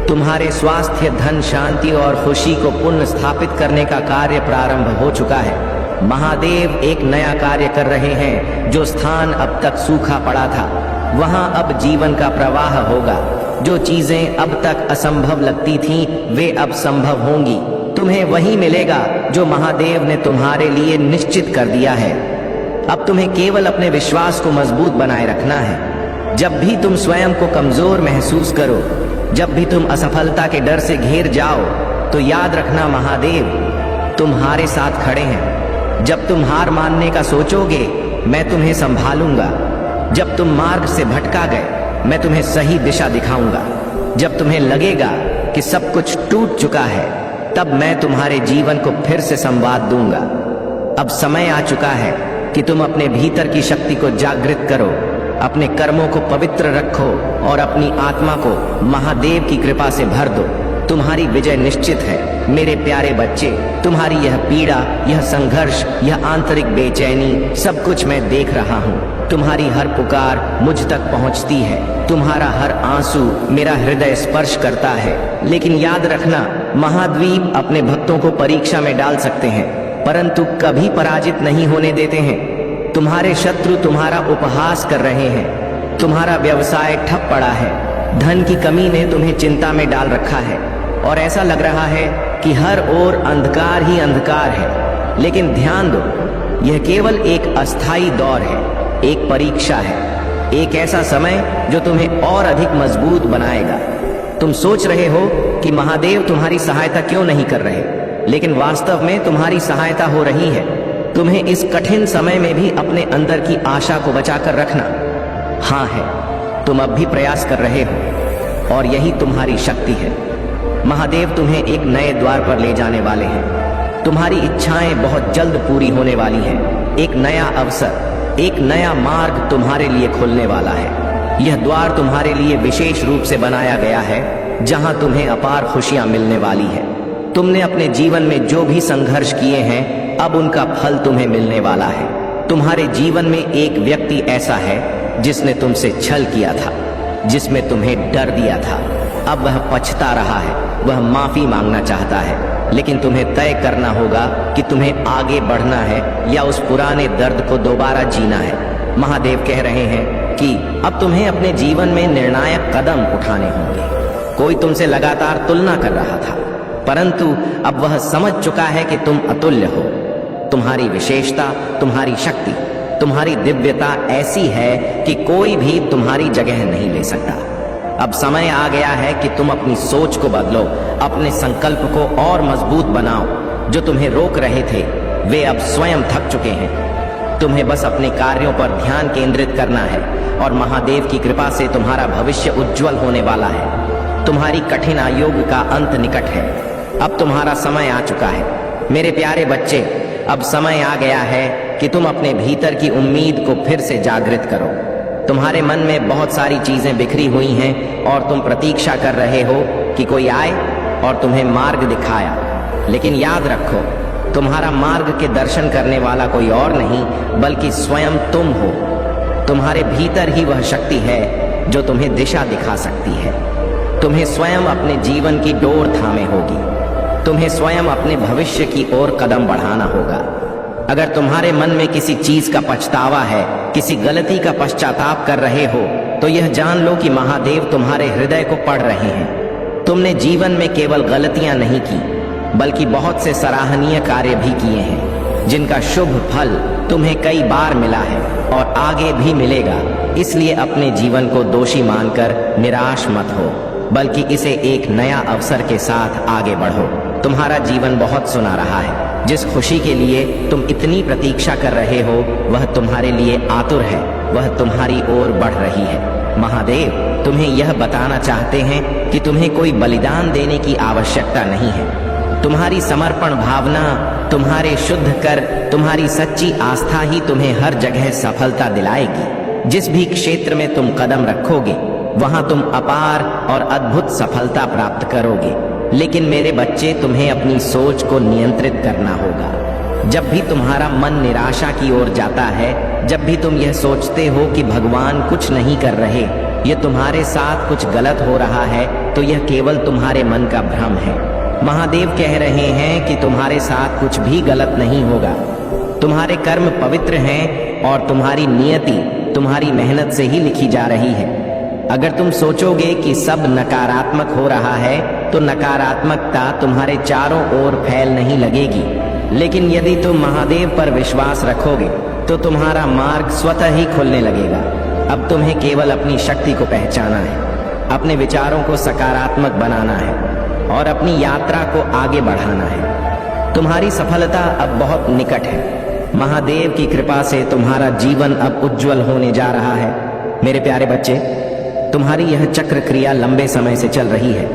तुम्हारे स्वास्थ्य, धन, शांति और खुशी को पुनः स्थापित करने का कार्य प्रारंभ हो चुका है। महादेव एक नया कार्य कर रहे हैं। जो स्थान अब तक सूखा पड़ा था वहां अब जीवन का प्रवाह होगा। जो चीजें अब तक असंभव लगती थीं वे अब संभव होंगी। तुम्हें वही मिलेगा जो महादेव ने तुम्हारे लिए निश्चित कर दिया है। अब तुम्हें केवल अपने विश्वास को मजबूत बनाए रखना है। जब भी तुम स्वयं को कमजोर महसूस करो, जब भी तुम असफलता के डर से घिर जाओ, तो याद रखना महादेव तुम्हारे साथ खड़े हैं। जब तुम हार मानने का सोचोगे, मैं तुम्हें संभालूंगा। जब तुम मार्ग से भटका गए, मैं तुम्हें सही दिशा दिखाऊंगा। जब तुम्हें लगेगा कि सब कुछ टूट चुका है, तब मैं तुम्हारे जीवन को फिर से संवाद दूंगा। अब समय आ चुका है कि तुम अपने भीतर की शक्ति को जागृत करो, अपने कर्मों को पवित्र रखो और अपनी आत्मा को महादेव की कृपा से भर दो। तुम्हारी विजय निश्चित है मेरे प्यारे बच्चे। तुम्हारी यह पीड़ा, यह संघर्ष, यह आंतरिक बेचैनी, सब कुछ मैं देख रहा हूँ। तुम्हारी हर पुकार मुझ तक पहुँचती है। तुम्हारा हर आंसू मेरा हृदय स्पर्श करता है। लेकिन याद रखना, महाद्वीप अपने भक्तों को परीक्षा में डाल सकते हैं, परंतु कभी पराजित नहीं होने देते हैं। तुम्हारे शत्रु तुम्हारा उपहास कर रहे हैं। तुम्हारा व्यवसाय ठप पड़ा है। धन की कमी ने तुम्हें चिंता में डाल रखा है और ऐसा लग रहा है कि हर ओर अंधकार ही अंधकार है। लेकिन ध्यान दो, यह केवल एक अस्थायी दौर है, एक परीक्षा है, एक ऐसा समय जो तुम्हें और अधिक मजबूत बनाएगा। तुम सोच रहे हो कि महादेव तुम्हारी सहायता क्यों नहीं कर रहे, लेकिन वास्तव में तुम्हारी सहायता हो रही है। तुम्हें इस कठिन समय में भी अपने अंदर की आशा को बचाकर रखना। हाँ है, तुम अब भी प्रयास कर रहे हो और यही तुम्हारी शक्ति है। महादेव तुम्हें एक नए द्वार पर ले जाने वाले हैं। तुम्हारी इच्छाएं बहुत जल्द पूरी होने वाली हैं। एक नया अवसर, एक नया मार्ग तुम्हारे लिए खुलने वाला है। यह द्वार तुम्हारे लिए विशेष रूप से बनाया गया है, जहां तुम्हें अपार खुशियां मिलने वाली है। तुमने अपने जीवन में जो भी संघर्ष किए हैं, अब उनका फल तुम्हें मिलने वाला है। तुम्हारे जीवन में एक व्यक्ति ऐसा है जिसने तुमसे छल किया था, जिसमें तुम्हें डर दिया था। अब वह पछता रहा है, वह माफी मांगना चाहता है, लेकिन तुम्हें तय करना होगा कि तुम्हें आगे बढ़ना है या उस पुराने दर्द को दोबारा जीना है। महादेव कह रहे हैं कि अब तुम्हें अपने जीवन में निर्णायक कदम उठाने होंगे। कोई तुमसे लगातार तुलना कर रहा था, परंतु अब वह समझ चुका है कि तुम अतुल्य हो। तुम्हारी विशेषता, तुम्हारी शक्ति, तुम्हारी दिव्यता ऐसी है कि कोई भी तुम्हारी जगह नहीं ले सकता। अब समय आ गया है कि तुम अपनी सोच को बदलो, अपने संकल्प को और मजबूत बनाओ। जो तुम्हें रोक रहे थे, वे अब स्वयं थक चुके हैं। तुम्हें बस अपने कार्यों पर ध्यान केंद्रित करना है और महादेव की कृपा से तुम्हारा भविष्य उज्जवल होने वाला है। तुम्हारी कठिन आयुग का अंत निकट है। अब तुम्हारा समय आ चुका है। मेरे प्यारे बच्चे, अब समय आ गया है कि तुम अपने भीतर की उम्मीद को फिर से जागृत करो। तुम्हारे मन में बहुत सारी चीजें बिखरी हुई हैं और तुम प्रतीक्षा कर रहे हो कि कोई आए और तुम्हें मार्ग दिखाया। लेकिन याद रखो, तुम्हारा मार्ग के दर्शन करने वाला कोई और नहीं बल्कि स्वयं तुम हो। तुम्हारे भीतर ही वह शक्ति है जो तुम्हें दिशा दिखा सकती है। तुम्हें स्वयं अपने जीवन की डोर थामे होगी। तुम्हें स्वयं अपने भविष्य की ओर कदम बढ़ाना होगा। अगर तुम्हारे मन में किसी चीज का पछतावा है, किसी गलती का पश्चाताप कर रहे हो, तो यह जान लो कि महादेव तुम्हारे हृदय को पढ़ रहे हैं। तुमने जीवन में केवल गलतियां नहीं की, बल्कि बहुत से सराहनीय कार्य भी किए हैं, जिनका शुभ फल तुम्हें कई बार मिला है और आगे भी मिलेगा। इसलिए अपने जीवन को दोषी मानकर निराश मत हो, बल्कि इसे एक नया अवसर के साथ आगे बढ़ो। तुम्हारा जीवन बहुत सुना रहा है। जिस खुशी के लिए तुम इतनी प्रतीक्षा कर रहे हो, वह तुम्हारे लिए आतुर है, वह तुम्हारी ओर बढ़ रही है। महादेव तुम्हें यह बताना चाहते हैं कि तुम्हें कोई बलिदान देने की आवश्यकता नहीं है। तुम्हारी समर्पण भावना, तुम्हारे शुद्ध कर, तुम्हारी सच्ची आस्था ही तुम्हें हर जगह सफलता दिलाएगी। जिस भी क्षेत्र में तुम कदम रखोगे, वहां तुम अपार और अद्भुत सफलता प्राप्त करोगे। लेकिन मेरे बच्चे, तुम्हें अपनी सोच को नियंत्रित करना होगा। जब भी तुम्हारा मन निराशा की ओर जाता है, जब भी तुम यह सोचते हो कि भगवान कुछ नहीं कर रहे, ये तुम्हारे साथ कुछ गलत हो रहा है, तो यह केवल तुम्हारे मन का भ्रम है। महादेव कह रहे हैं कि तुम्हारे साथ कुछ भी गलत नहीं होगा। तुम्हारे कर्म पवित्र हैं और तुम्हारी नियति तुम्हारी मेहनत से ही लिखी जा रही है। अगर तुम सोचोगे कि सब नकारात्मक हो रहा है, तो नकारात्मकता तुम्हारे चारों ओर फैल नहीं लगेगी। लेकिन यदि तुम महादेव पर विश्वास रखोगे, तो तुम्हारा मार्ग स्वतः ही खुलने लगेगा। अब तुम्हें केवल अपनी शक्ति को पहचाना है, अपने विचारों को सकारात्मक बनाना है और अपनी यात्रा को आगे बढ़ाना है। तुम्हारी सफलता अब बहुत निकट है। महादेव की कृपा से तुम्हारा जीवन अब उज्जवल होने जा रहा है। मेरे प्यारे बच्चे, तुम्हारी यह चक्र क्रिया लंबे समय से चल रही है,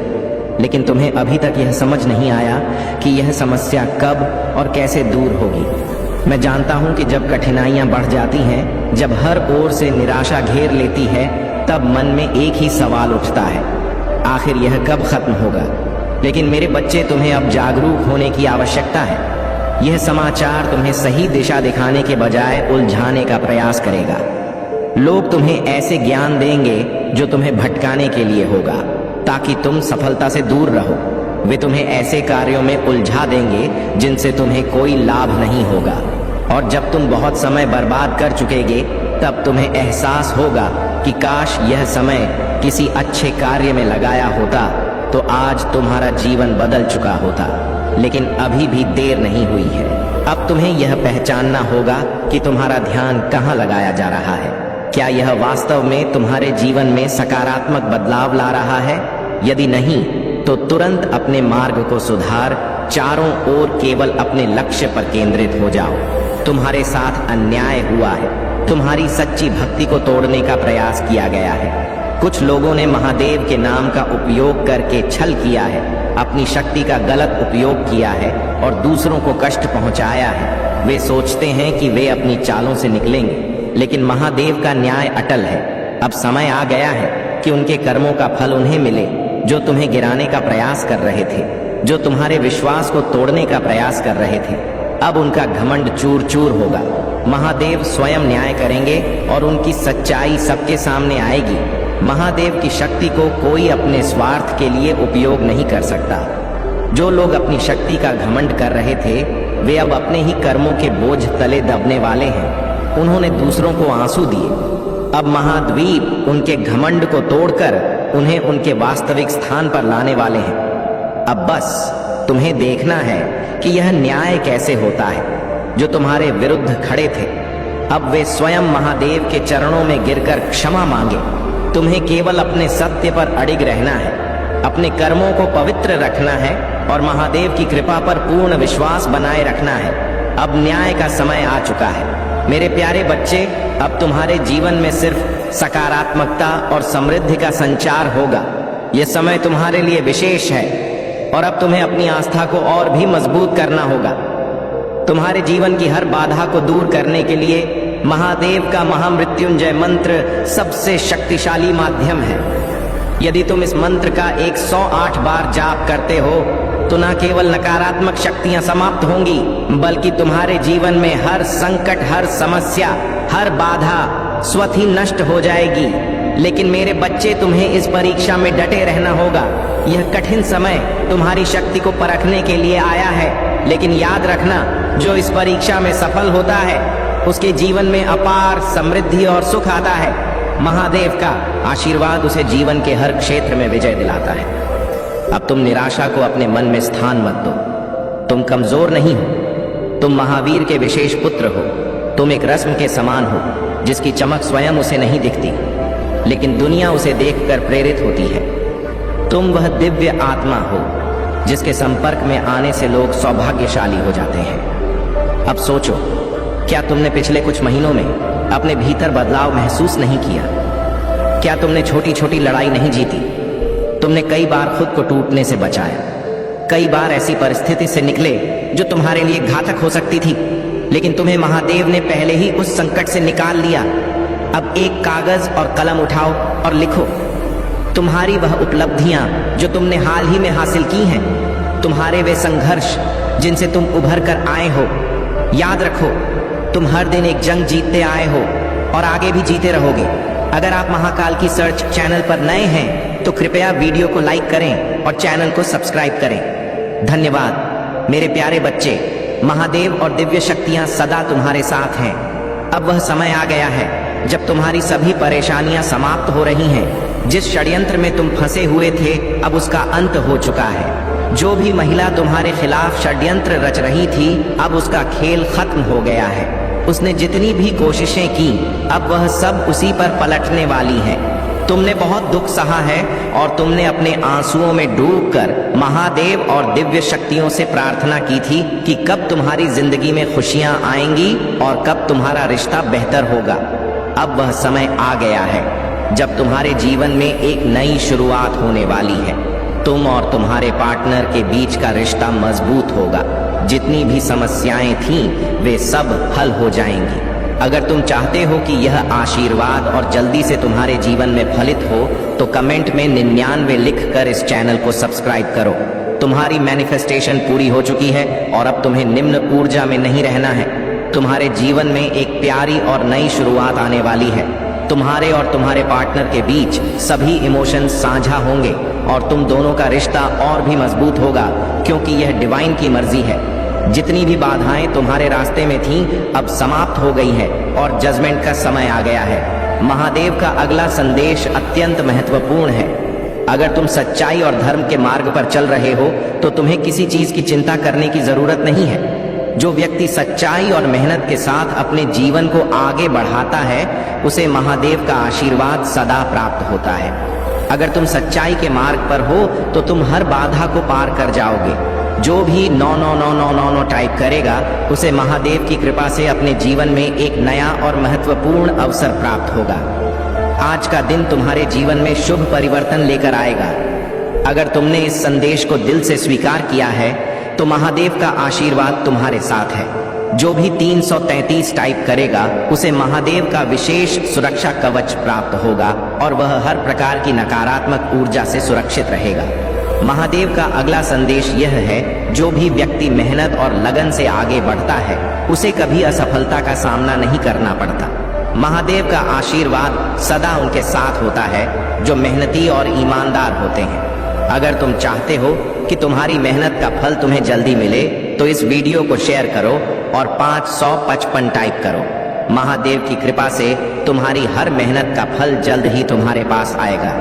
लेकिन तुम्हें अभी तक यह समझ नहीं आया कि यह समस्या कब और कैसे दूर होगी। मैं जानता हूं कि जब कठिनाइयां बढ़ जाती हैं, जब हर ओर से निराशा घेर लेती है, तब मन में एक ही सवाल उठता है, आखिर यह कब खत्म होगा। लेकिन मेरे बच्चे, तुम्हें अब जागरूक होने की आवश्यकता है। यह समाचार तुम्हें सही दिशा दिखाने के बजाय उलझाने का प्रयास करेगा। लोग तुम्हें ऐसे ज्ञान देंगे जो तुम्हें भटकाने के लिए होगा, ताकि तुम सफलता से दूर रहो। वे तुम्हें ऐसे कार्यों में उलझा देंगे जिनसे तुम्हें कोई लाभ नहीं होगा। और जब तुम बहुत समय बर्बाद कर चुकेगे, तब तुम्हें एहसास होगा कि काश यह समय किसी अच्छे कार्य में लगाया होता, तो आज तुम्हारा जीवन बदल चुका होता। लेकिन अभी भी देर नहीं हुई है। अब तुम्हें यह पहचानना होगा कि तुम्हारा ध्यान कहाँ लगाया जा रहा है। क्या यह वास्तव में तुम्हारे जीवन में सकारात्मक बदलाव ला रहा है? यदि नहीं, तो तुरंत अपने मार्ग को सुधार, चारों ओर केवल अपने लक्ष्य पर केंद्रित हो जाओ। तुम्हारे साथ अन्याय हुआ है, तुम्हारी सच्ची भक्ति को तोड़ने का प्रयास किया गया है। कुछ लोगों ने महादेव के नाम का उपयोग करके छल किया है, अपनी शक्ति का गलत उपयोग किया है और दूसरों को कष्ट पहुंचाया है। वे सोचते हैं कि वे अपनी चालों से निकलेंगे, लेकिन महादेव का न्याय अटल है। अब समय आ गया है कि उनके कर्मों का फल उन्हें मिले, जो तुम्हें गिराने का प्रयास कर रहे थे, जो तुम्हारे विश्वास को तोड़ने का प्रयास कर रहे थे। अब उनका घमंड चूर चूर होगा। महादेव स्वयं न्याय करेंगे और उनकी सच्चाई सबके सामने आएगी। महादेव की शक्ति को कोई अपने स्वार्थ के लिए उपयोग नहीं कर सकता। जो लोग अपनी शक्ति का घमंड कर रहे थे, वे अब अपने ही कर्मों के बोझ तले दबने वाले हैं। उन्होंने दूसरों को आंसू दिए। अब महाद्वीप उनके घमंड को तोड़कर उन्हें उनके वास्तविक स्थान पर लाने वाले हैं। अब बस तुम्हें देखना है कि यह न्याय कैसे होता है। जो तुम्हारे विरुद्ध खड़े थे, अब वे स्वयं महादेव के चरणों में गिरकर क्षमा मांगे। तुम्हें केवल अपने सत्य पर अडिग रहना है, अपने कर्मों को पवित्र रखना है और महादेव की कृपा पर पूर्ण विश्वास बनाए रखना है। अब न्याय का समय आ चुका है। मेरे प्यारे बच्चे, अब तुम्हारे जीवन में सिर्फ सकारात्मकता और समृद्धि का संचार होगा। यह समय तुम्हारे लिए विशेष है और अब तुम्हें अपनी आस्था को और भी मजबूत करना होगा। तुम्हारे जीवन की हर बाधा को दूर करने के लिए महादेव का महामृत्युंजय मंत्र सबसे शक्तिशाली माध्यम है। यदि तुम इस मंत्र का 108 बार जाप करते हो तो न केवल नकारात्मक शक्तियां समाप्त होंगी, बल्कि तुम्हारे जीवन में हर संकट, हर समस्या, हर बाधा स्वतः ही नष्ट हो जाएगी। लेकिन मेरे बच्चे, तुम्हें इस परीक्षा में डटे रहना होगा। यह कठिन समय तुम्हारी शक्ति को परखने के लिए आया है, लेकिन याद रखना, जो इस परीक्षा में सफल होता है उसके जीवन में अपार समृद्धि और सुख आता है। महादेव का आशीर्वाद उसे जीवन के हर क्षेत्र में विजय दिलाता है। अब तुम निराशा को अपने मन में स्थान मत दो। तुम कमजोर नहीं हो, तुम महावीर के विशेष पुत्र हो। तुम एक रस्म के समान हो जिसकी चमक स्वयं उसे नहीं दिखती, लेकिन दुनिया उसे देखकर प्रेरित होती है। तुम वह दिव्य आत्मा हो जिसके संपर्क में आने से लोग सौभाग्यशाली हो जाते हैं। अब सोचो, क्या तुमने पिछले कुछ महीनों में अपने भीतर बदलाव महसूस नहीं किया? क्या तुमने छोटी छोटी लड़ाई नहीं जीती? तुमने कई बार खुद को टूटने से बचाया, कई बार ऐसी परिस्थिति से निकले जो तुम्हारे लिए घातक हो सकती थी, लेकिन तुम्हें महादेव ने पहले ही उस संकट से निकाल लिया। अब एक कागज और कलम उठाओ और लिखो तुम्हारी वह उपलब्धियां जो तुमने हाल ही में हासिल की हैं, तुम्हारे वे संघर्ष जिनसे तुम उभर कर आए हो। याद रखो, तुम हर दिन एक जंग जीतते आए हो और आगे भी जीते रहोगे। अगर आप महाकाल की सर्च चैनल पर नए हैं तो कृपया वीडियो को लाइक करें और चैनल को सब्सक्राइब करें। धन्यवाद मेरे प्यारे बच्चे। महादेव और दिव्य शक्तियां सदा तुम्हारे साथ हैं। अब वह समय आ गया है जब तुम्हारी सभी परेशानियां समाप्त हो रही हैं। जिस षड्यंत्र में तुम फंसे हुए थे, अब उसका अंत हो चुका है। जो भी महिला तुम्हारे खिलाफ षड्यंत्र रच रही थी, अब उसका खेल खत्म हो गया है। उसने जितनी भी कोशिशें की, अब वह सब उसी पर पलटने वाली है। तुमने बहुत दुख सहा है और तुमने अपने आंसुओं में डूबकर महादेव और दिव्य शक्तियों से प्रार्थना की थी कि कब तुम्हारी जिंदगी में खुशियां आएंगी और कब तुम्हारा रिश्ता बेहतर होगा। अब वह समय आ गया है जब तुम्हारे जीवन में एक नई शुरुआत होने वाली है। तुम और तुम्हारे पार्टनर के बीच का रिश्ता मजबूत होगा। जितनी भी समस्याएं थीं, वे सब हल हो जाएंगी। अगर तुम चाहते हो कि यह आशीर्वाद और जल्दी से तुम्हारे जीवन में फलित हो, तो कमेंट में 99 लिखकर इस चैनल को सब्सक्राइब करो। तुम्हारी मैनिफेस्टेशन पूरी हो चुकी है और अब तुम्हें निम्न ऊर्जा में नहीं रहना है। तुम्हारे जीवन में एक प्यारी और नई शुरुआत आने वाली है। तुम्हारे और तुम्हारे पार्टनर के बीच सभी इमोशंस साझा होंगे और तुम दोनों का रिश्ता और भी मजबूत होगा, क्योंकि यह डिवाइन की मर्जी है। जितनी भी बाधाएं तुम्हारे रास्ते में थीं, अब समाप्त हो गई हैं और जजमेंट का समय आ गया है। महादेव का अगला संदेश अत्यंत महत्वपूर्ण है। अगर तुम सच्चाई और धर्म के मार्ग पर चल रहे हो तो तुम्हें किसी चीज की चिंता करने की जरूरत नहीं है। जो व्यक्ति सच्चाई और मेहनत के साथ अपने जीवन को आगे बढ़ाता है, उसे महादेव का आशीर्वाद सदा प्राप्त होता है। अगर तुम सच्चाई के मार्ग पर हो तो तुम हर बाधा को पार कर जाओगे। जो भी 99999 टाइप करेगा, उसे महादेव की कृपा से अपने जीवन में एक नया और महत्वपूर्ण अवसर प्राप्त होगा। आज का दिन तुम्हारे जीवन में शुभ परिवर्तन लेकर आएगा। अगर तुमने इस संदेश को दिल से स्वीकार किया है तो महादेव का आशीर्वाद तुम्हारे साथ है। जो भी 333 टाइप करेगा उसे महादेव का विशेष सुरक्षा कवच प्राप्त होगा और वह हर प्रकार की नकारात्मक ऊर्जा से सुरक्षित रहेगा। महादेव का अगला संदेश यह है, जो भी व्यक्ति मेहनत और लगन से आगे बढ़ता है उसे कभी असफलता का सामना नहीं करना पड़ता। महादेव का आशीर्वाद सदा उनके साथ होता है जो मेहनती और ईमानदार होते हैं। अगर तुम चाहते हो कि तुम्हारी मेहनत का फल तुम्हें जल्दी मिले तो इस वीडियो को शेयर करो और 555 टाइप करो। महादेव की कृपा से तुम्हारी हर मेहनत का फल जल्द ही तुम्हारे पास आएगा।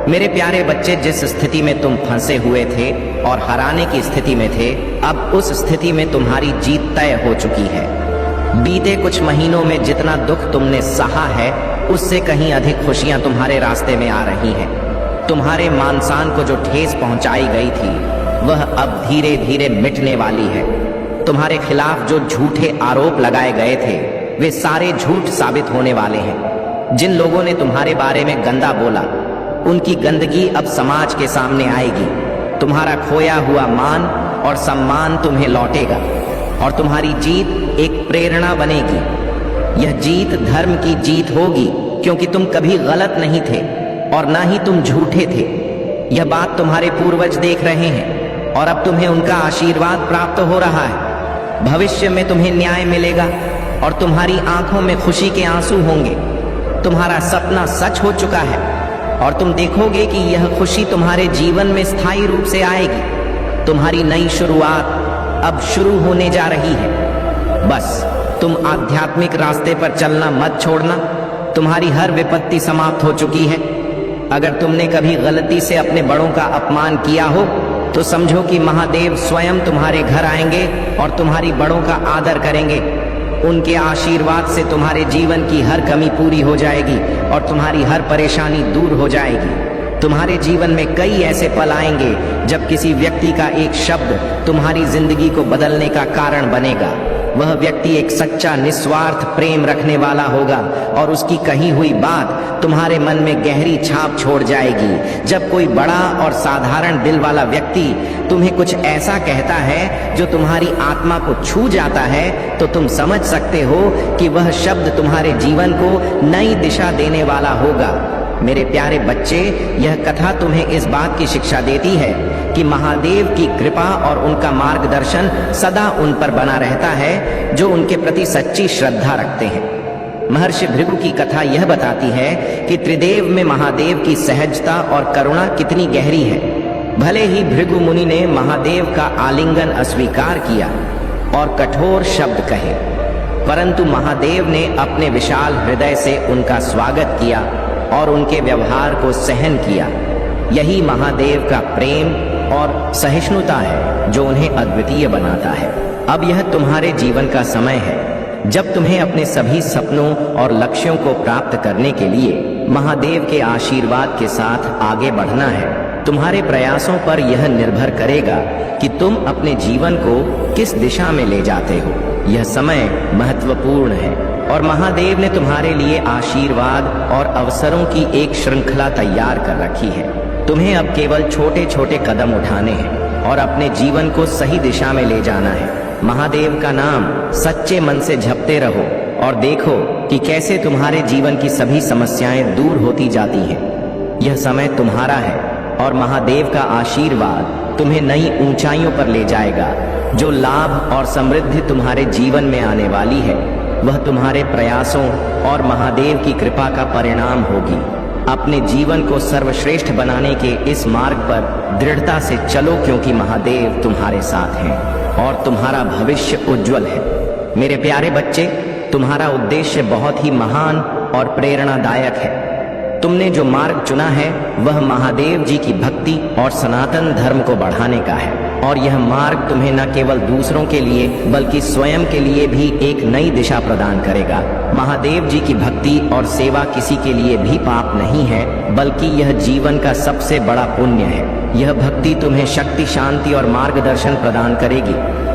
मेरे प्यारे बच्चे, जिस स्थिति में तुम फंसे हुए थे और हराने की स्थिति में थे, अब उस स्थिति में तुम्हारी जीत तय हो चुकी है। बीते कुछ महीनों में जितना दुख तुमने सहा है उससे कहीं अधिक खुशियां तुम्हारे रास्ते में आ रही हैं। तुम्हारे मान-सम्मान को जो ठेस पहुंचाई गई थी वह अब धीरे धीरे मिटने वाली है। तुम्हारे खिलाफ जो झूठे आरोप लगाए गए थे वे सारे झूठ साबित होने वाले हैं। जिन लोगों ने तुम्हारे बारे में गंदा बोला उनकी गंदगी अब समाज के सामने आएगी। तुम्हारा खोया हुआ मान और सम्मान तुम्हें लौटेगा और तुम्हारी जीत एक प्रेरणा बनेगी। यह जीत धर्म की जीत होगी, क्योंकि तुम कभी गलत नहीं थे और ना ही तुम झूठे थे। यह बात तुम्हारे पूर्वज देख रहे हैं और अब तुम्हें उनका आशीर्वाद प्राप्त हो रहा है। भविष्य में तुम्हें न्याय मिलेगा और तुम्हारी आंखों में खुशी के आंसू होंगे। तुम्हारा सपना सच हो चुका है और तुम देखोगे कि यह खुशी तुम्हारे जीवन में स्थायी रूप से आएगी। तुम्हारी नई शुरुआत अब शुरू होने जा रही है। बस तुम आध्यात्मिक रास्ते पर चलना मत छोड़ना। तुम्हारी हर विपत्ति समाप्त हो चुकी है। अगर तुमने कभी गलती से अपने बड़ों का अपमान किया हो तो समझो कि महादेव स्वयं तुम्हारे घर आएंगे और तुम्हारी बड़ों का आदर करेंगे। उनके आशीर्वाद से तुम्हारे जीवन की हर कमी पूरी हो जाएगी और तुम्हारी हर परेशानी दूर हो जाएगी। तुम्हारे जीवन में कई ऐसे पल आएंगे जब किसी व्यक्ति का एक शब्द तुम्हारी जिंदगी को बदलने का कारण बनेगा। वह व्यक्ति एक सच्चा निस्वार्थ प्रेम रखने वाला होगा और उसकी कही हुई बात तुम्हारे मन में गहरी छाप छोड़ जाएगी। जब कोई बड़ा और साधारण दिल वाला व्यक्ति तुम्हें कुछ ऐसा कहता है जो तुम्हारी आत्मा को छू जाता है तो तुम समझ सकते हो कि वह शब्द तुम्हारे जीवन को नई दिशा देने वाला होगा। मेरे प्यारे बच्चे, यह कथा तुम्हें इस बात की शिक्षा देती है कि महादेव की कृपा और उनका मार्गदर्शन सदा उन पर बना रहता है जो उनके प्रति सच्ची श्रद्धा रखते हैं। महर्षि भृगु की कथा यह बताती है कि त्रिदेव में महादेव की सहजता और करुणा कितनी गहरी है। भले ही भृगु मुनि ने महादेव का आलिंगन अस्वीकार किया और कठोर शब्द कहे, परंतु महादेव ने अपने विशाल हृदय से उनका स्वागत किया और उनके व्यवहार को सहन किया। यही महादेव का प्रेम और सहिष्णुता है जो उन्हें अद्वितीय बनाता है। अब यह तुम्हारे जीवन का समय है जब तुम्हें अपने सभी सपनों और लक्ष्यों को प्राप्त करने के लिए महादेव के आशीर्वाद के साथ आगे बढ़ना है। तुम्हारे प्रयासों पर यह निर्भर करेगा कि तुम अपने जीवन को किस दिशा में ले जाते हो। यह समय महत्वपूर्ण है और महादेव ने तुम्हारे लिए आशीर्वाद और अवसरों की एक श्रृंखला तैयार कर रखी है। तुम्हें अब केवल छोटे छोटे कदम उठाने हैं और अपने जीवन को सही दिशा में ले जाना है। महादेव का नाम सच्चे मन से जपते रहो और देखो कि कैसे तुम्हारे जीवन की सभी समस्याएं दूर होती जाती हैं। यह समय तुम्हारा है और महादेव का आशीर्वाद तुम्हें नई ऊंचाइयों पर ले जाएगा। जो लाभ और समृद्धि तुम्हारे जीवन में आने वाली है वह तुम्हारे प्रयासों और महादेव की कृपा का परिणाम होगी। अपने जीवन को सर्वश्रेष्ठ बनाने के इस मार्ग पर दृढ़ता से चलो, क्योंकि महादेव तुम्हारे साथ हैं और तुम्हारा भविष्य उज्जवल है। मेरे प्यारे बच्चे, तुम्हारा उद्देश्य बहुत ही महान और प्रेरणादायक है। तुमने जो मार्ग चुना है वह महादेव जी की भक्ति और सनातन धर्म को बढ़ाने का है और यह मार्ग तुम्हें न केवल दूसरों के लिए बल्कि स्वयं के लिए भी एक नई दिशा प्रदान करेगा। महादेव जी की भक्ति और सेवा किसी के लिए भी पाप नहीं है, बल्कि यह जीवन का सबसे बड़ा पुण्य है। यह भक्ति तुम्हें शक्ति, शांति और मार्गदर्शन प्रदान करेगी।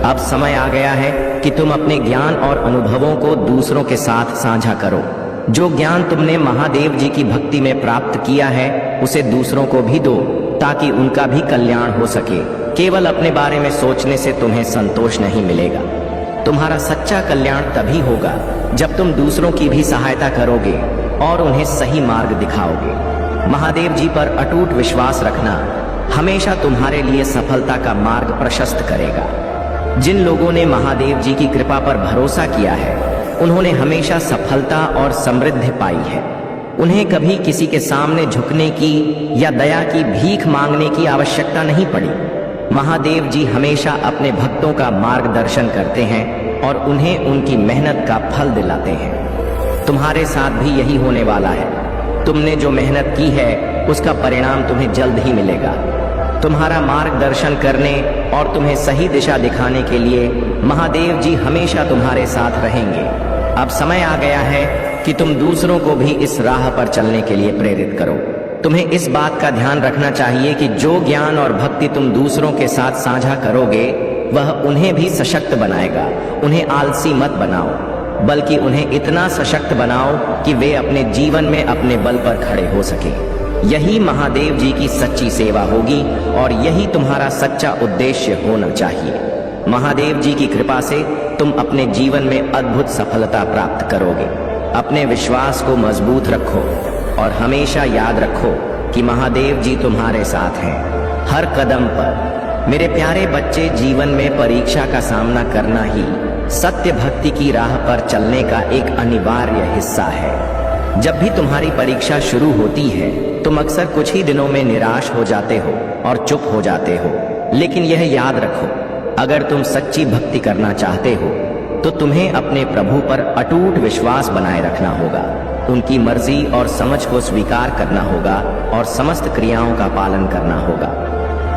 अब समय आ गया है कि तुम अपने ज्ञान और अनुभवों को दूसरों के साथ साझा करो। जो ज्ञान तुमने महादेव जी की भक्ति में प्राप्त किया है उसे दूसरों को भी दो, ताकि उनका भी कल्याण हो सके। केवल अपने बारे में सोचने से तुम्हें संतोष नहीं मिलेगा। तुम्हारा सच्चा कल्याण तभी होगा जब तुम दूसरों की भी सहायता करोगे और उन्हें सही मार्ग दिखाओगे। महादेव जी पर अटूट विश्वास रखना हमेशा तुम्हारे लिए सफलता का मार्ग प्रशस्त करेगा। जिन लोगों ने महादेव जी की कृपा पर भरोसा किया है उन्होंने हमेशा सफलता और समृद्धि पाई है। उन्हें कभी किसी के सामने झुकने की या दया की भीख मांगने की आवश्यकता नहीं पड़ी। महादेव जी हमेशा अपने भक्तों का मार्गदर्शन करते हैं और उन्हें उनकी मेहनत का फल दिलाते हैं। तुम्हारे साथ भी यही होने वाला है। तुमने जो मेहनत की है उसका परिणाम तुम्हें जल्द ही मिलेगा। तुम्हारा मार्गदर्शन करने और तुम्हें सही दिशा दिखाने के लिए महादेव जी हमेशा तुम्हारे साथ रहेंगे। अब समय आ गया है कि तुम दूसरों को भी इस राह पर चलने के लिए प्रेरित करो। तुम्हें इस बात का ध्यान रखना चाहिए कि जो ज्ञान और भक्ति तुम दूसरों के साथ साझा करोगे वह उन्हें भी सशक्त बनाएगा। उन्हें आलसी मत बनाओ, बल्कि उन्हें इतना सशक्त बनाओ कि वे अपने जीवन में अपने बल पर खड़े हो सके। यही महादेव जी की सच्ची सेवा होगी और यही तुम्हारा सच्चा उद्देश्य होना चाहिए। महादेव जी की कृपा से तुम अपने जीवन में अद्भुत सफलता प्राप्त करोगे। अपने विश्वास को मजबूत रखो और हमेशा याद रखो कि महादेव जी तुम्हारे साथ हैं हर कदम पर। मेरे प्यारे बच्चे, जीवन में परीक्षा का सामना करना ही सत्य भक्ति की राह पर चलने का एक अनिवार्य हिस्सा है। जब भी तुम्हारी परीक्षा शुरू होती है तुम अक्सर कुछ ही दिनों में निराश हो जाते हो और चुप हो जाते हो, लेकिन यह याद रखो, अगर तुम सच्ची भक्ति करना चाहते हो तो तुम्हें अपने प्रभु पर अटूट विश्वास बनाए रखना होगा। उनकी मर्जी और समझ को स्वीकार करना होगा और समस्त क्रियाओं का पालन करना होगा।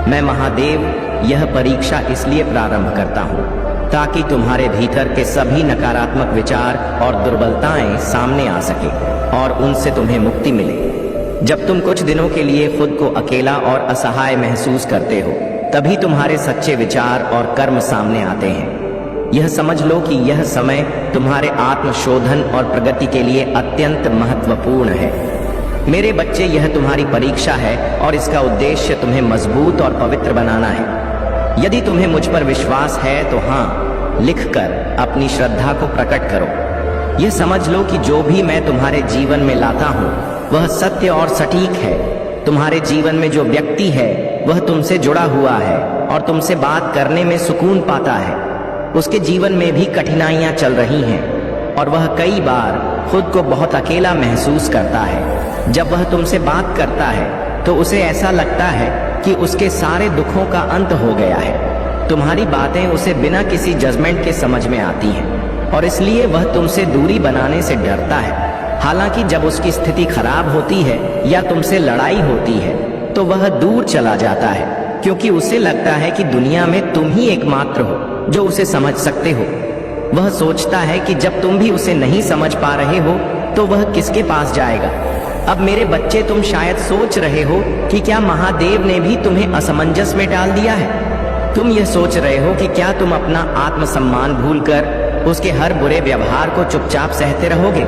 मैं महादेव यह परीक्षा इसलिए प्रारंभ करता हूँ ताकि तुम्हारे भीतर के सभी नकारात्मक विचार और दुर्बलताएं सामने आ सके और उनसे तुम्हें मुक्ति मिले। जब तुम कुछ दिनों के लिए खुद को अकेला और असहाय महसूस करते हो तभी तुम्हारे सच्चे विचार और कर्म सामने आते हैं। यह समझ लो कि यह समय तुम्हारे आत्मशोधन और प्रगति के लिए अत्यंत महत्वपूर्ण है। मेरे बच्चे, यह तुम्हारी परीक्षा है और इसका उद्देश्य तुम्हें मजबूत और पवित्र बनाना है। यदि तुम्हें मुझ पर विश्वास है तो हाँ लिखकर अपनी श्रद्धा को प्रकट करो। यह समझ लो कि जो भी मैं तुम्हारे जीवन में लाता हूँ वह सत्य और सटीक है। तुम्हारे जीवन में जो व्यक्ति है वह तुमसे जुड़ा हुआ है और तुमसे बात करने में सुकून पाता है। उसके जीवन में भी कठिनाइयां चल रही हैं और वह कई बार खुद को बहुत अकेला महसूस करता है। जब वह तुमसे बात करता है तो उसे ऐसा लगता है कि उसके सारे दुखों का अंत हो गया है। तुम्हारी बातें उसे बिना किसी जजमेंट के समझ में आती हैं और इसलिए वह तुमसे दूरी बनाने से डरता है। हालांकि जब उसकी स्थिति खराब होती है या तुमसे लड़ाई होती है तो वह दूर चला जाता है, क्योंकि उसे लगता है कि दुनिया में तुम ही एकमात्र हो जो उसे समझ सकते हो। वह सोचता है कि जब तुम भी उसे नहीं समझ पा रहे हो तो वह किसके पास जाएगा। अब मेरे बच्चे, तुम शायद सोच रहे हो कि क्या महादेव ने भी तुम्हें असमंजस में डाल दिया है। तुम यह सोच रहे हो कि क्या तुम अपना आत्मसम्मान भूलकर उसके हर बुरे व्यवहार को चुपचाप सहते रहोगे।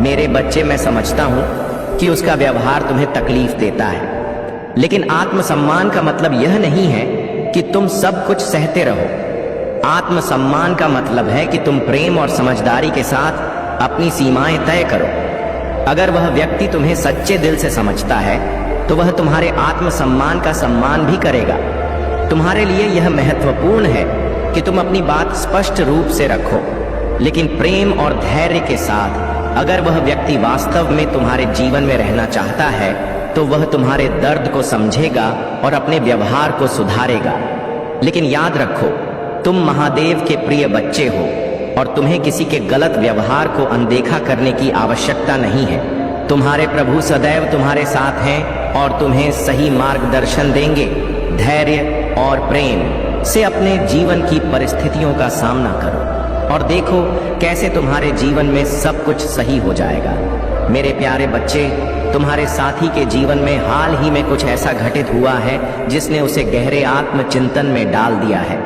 मेरे बच्चे, मैं समझता हूं कि उसका व्यवहार तुम्हें तकलीफ देता है, लेकिन आत्मसम्मान का मतलब यह नहीं है कि तुम सब कुछ सहते रहो। आत्मसम्मान का मतलब है कि तुम प्रेम और समझदारी के साथ अपनी सीमाएं तय करो। अगर वह व्यक्ति तुम्हें सच्चे दिल से समझता है तो वह तुम्हारे आत्मसम्मान का सम्मान भी करेगा। तुम्हारे लिए यह महत्वपूर्ण है कि तुम अपनी बात स्पष्ट रूप से रखो, लेकिन प्रेम और धैर्य के साथ। अगर वह व्यक्ति वास्तव में तुम्हारे जीवन में रहना चाहता है तो वह तुम्हारे दर्द को समझेगा और अपने व्यवहार को सुधारेगा। लेकिन याद रखो, तुम महादेव के प्रिय बच्चे हो और तुम्हें किसी के गलत व्यवहार को अनदेखा करने की आवश्यकता नहीं है। तुम्हारे प्रभु सदैव तुम्हारे साथ हैं और तुम्हें सही मार्गदर्शन देंगे। धैर्य और प्रेम से अपने जीवन की परिस्थितियों का सामना करो और देखो कैसे तुम्हारे जीवन में सब कुछ सही हो जाएगा। मेरे प्यारे बच्चे, तुम्हारे साथी के जीवन में हाल ही में कुछ ऐसा घटित हुआ है जिसने उसे गहरे आत्मचिंतन में डाल दिया है।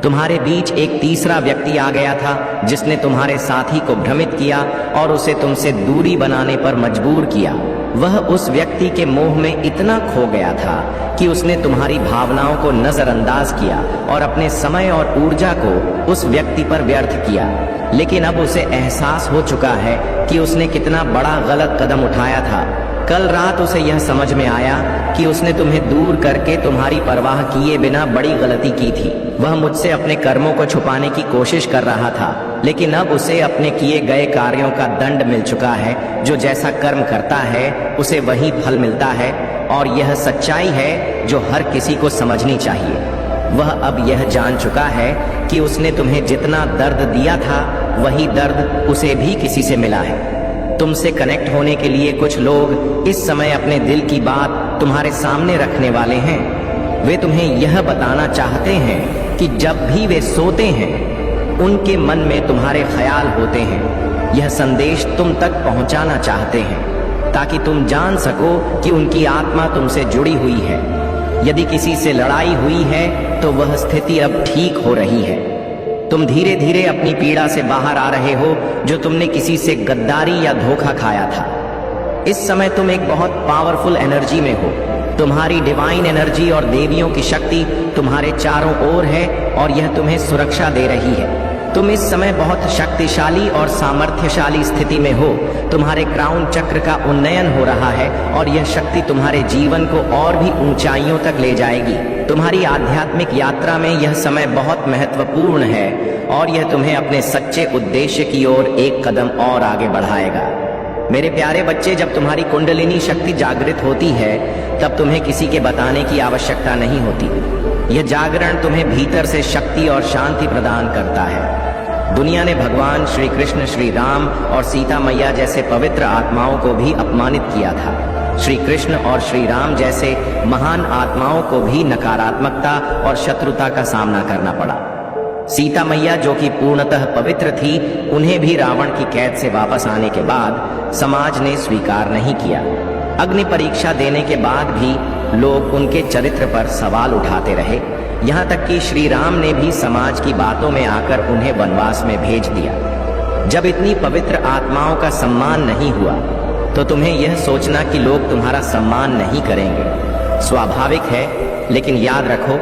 तुम्हारे बीच एक तीसरा व्यक्ति आ गया था जिसने तुम्हारे साथी को भ्रमित किया और उसे तुमसे दूरी बनाने पर मजबूर किया। वह उस व्यक्ति के मोह में इतना खो गया था कि उसने तुम्हारी भावनाओं को नजरअंदाज किया और अपने समय और ऊर्जा को उस व्यक्ति पर व्यर्थ किया। लेकिन अब उसे एहसास हो चुका है कि उसने कितना बड़ा गलत कदम उठाया था। कल रात उसे यह समझ में आया कि उसने तुम्हें दूर करके तुम्हारी परवाह किए बिना बड़ी गलती की थी। वह मुझसे अपने कर्मों को छुपाने की कोशिश कर रहा था, लेकिन अब उसे अपने किए गए कार्यों का दंड मिल चुका है। जो जैसा कर्म करता है उसे वही फल मिलता है, और यह सच्चाई है जो हर किसी को समझनी चाहिए। वह अब यह जान चुका है कि उसने तुम्हें जितना दर्द दिया था वही दर्द उसे भी किसी से मिला है। तुमसे कनेक्ट होने के लिए कुछ लोग इस समय अपने दिल की बात तुम्हारे सामने रखने वाले हैं। वे तुम्हें यह बताना चाहते हैं कि जब भी वे सोते हैं उनके मन में तुम्हारे ख्याल होते हैं। यह संदेश तुम तक पहुंचाना चाहते हैं ताकि तुम जान सको कि उनकी आत्मा तुमसे जुड़ी हुई है। यदि किसी से लड़ाई हुई है तो वह स्थिति अब ठीक हो रही है। तुम धीरे धीरे अपनी पीड़ा से बाहर आ रहे हो जो तुमने किसी से गद्दारी या धोखा खाया था। इस समय तुम एक बहुत पावरफुल एनर्जी में हो। तुम्हारी डिवाइन एनर्जी और देवियों की शक्ति तुम्हारे चारों ओर है और यह तुम्हें सुरक्षा दे रही है। तुम इस समय बहुत शक्तिशाली और सामर्थ्यशाली स्थिति में हो। तुम्हारे क्राउन चक्र का उन्नयन हो रहा है और यह शक्ति तुम्हारे जीवन को और भी ऊंचाइयों तक ले जाएगी। तुम्हारी आध्यात्मिक यात्रा में यह समय बहुत महत्वपूर्ण है और यह तुम्हें अपने सच्चे उद्देश्य की ओर एक कदम और आगे बढ़ाएगा। मेरे प्यारे बच्चे, जब तुम्हारी कुंडलिनी शक्ति जागृत होती है तब तुम्हें किसी के बताने की आवश्यकता नहीं होती। यह जागरण तुम्हें भीतर से शक्ति और शांति प्रदान करता है। दुनिया ने भगवान श्री कृष्ण, श्री राम और सीता मैया जैसे पवित्र आत्माओं को भी अपमानित किया था। श्री कृष्ण और श्री राम जैसे महान आत्माओं को भी नकारात्मकता और शत्रुता का सामना करना पड़ा। सीता मैया जो कि पूर्णतः पवित्र थी, उन्हें भी रावण की कैद से वापस आने के बाद समाज ने स्वीकार नहीं किया। अग्नि परीक्षा देने के बाद भी लोग उनके चरित्र पर सवाल उठाते रहे। यहाँ तक कि श्री राम ने भी समाज की बातों में आकर उन्हें वनवास में भेज दिया। जब इतनी पवित्र आत्माओं का सम्मान नहीं हुआ तो तुम्हें यह सोचना कि लोग तुम्हारा सम्मान नहीं करेंगे स्वाभाविक है, लेकिन याद रखो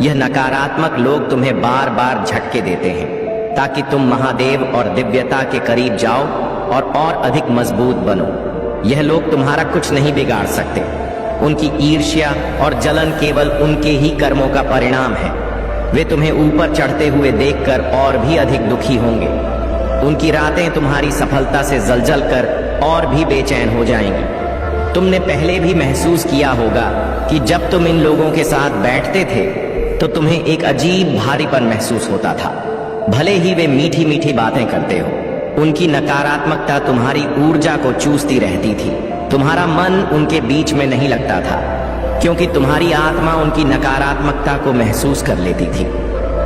यह नकारात्मक लोग तुम्हें बार बार झटके देते हैं ताकि तुम महादेव और दिव्यता के करीब जाओ और अधिक मजबूत बनो। यह लोग तुम्हारा कुछ नहीं बिगाड़ सकते। उनकी ईर्ष्या और जलन केवल उनके ही कर्मों का परिणाम है। वे तुम्हें ऊपर चढ़ते हुए देखकर और भी अधिक दुखी होंगे। उनकी रातें तुम्हारी सफलता से जलजल कर और भी बेचैन हो जाएंगी। तुमने पहले भी महसूस किया होगा कि जब तुम इन लोगों के साथ बैठते थे तो तुम्हें एक अजीब भारीपन महसूस होता था। भले ही वे मीठी मीठी बातें करते हो, उनकी नकारात्मकता तुम्हारी ऊर्जा को चूसती रहती थी। तुम्हारा मन उनके बीच में नहीं लगता था क्योंकि तुम्हारी आत्मा उनकी नकारात्मकता को महसूस कर लेती थी।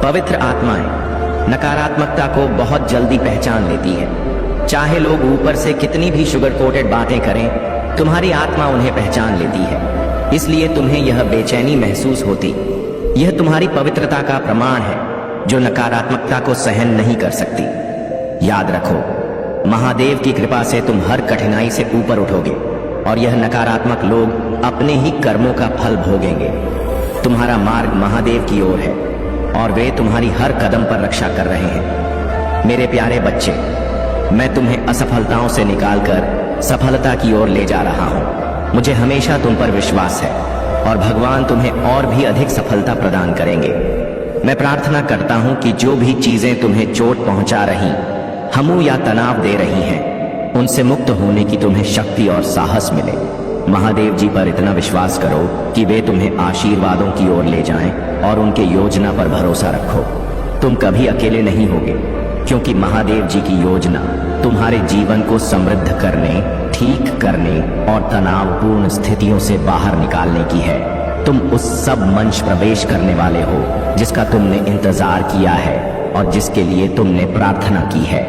पवित्र आत्माएं नकारात्मकता को बहुत जल्दी पहचान लेती है। चाहे लोग ऊपर से कितनी भी शुगर कोटेड बातें करें, तुम्हारी आत्मा उन्हें पहचान लेती है। इसलिए तुम्हें यह बेचैनी महसूस होती। यह तुम्हारी पवित्रता का प्रमाण है जो नकारात्मकता को सहन नहीं कर सकती। याद रखो, महादेव की कृपा से तुम हर कठिनाई से ऊपर उठोगे और यह नकारात्मक लोग अपने ही कर्मों का फल भोगेंगे। तुम्हारा मार्ग महादेव की ओर है और वे तुम्हारी हर कदम पर रक्षा कर रहे हैं। मेरे प्यारे बच्चे, मैं तुम्हें असफलताओं से निकालकर सफलता की ओर ले जा रहा हूं। मुझे हमेशा तुम पर विश्वास है और भगवान तुम्हें और भी अधिक सफलता प्रदान करेंगे। मैं प्रार्थना करता हूं कि जो भी चीजें तुम्हें चोट पहुंचा रही, हमू या तनाव दे रही हैं, उनसे मुक्त होने की तुम्हें शक्ति और साहस मिले। महादेव जी पर इतना विश्वास करो कि वे तुम्हें आशीर्वादों की ओर ले जाएं और उनके योजना पर भरोसा रखो। तुम कभी अकेले नहीं होगे क्योंकि महादेव जी की योजना तुम्हारे जीवन को समृद्ध करने, ठीक करने और तनावपूर्ण स्थितियों से बाहर निकालने की है। तुम उस सब मंच प्रवेश करने वाले हो जिसका तुमने इंतजार किया है और जिसके लिए तुमने प्रार्थना की है।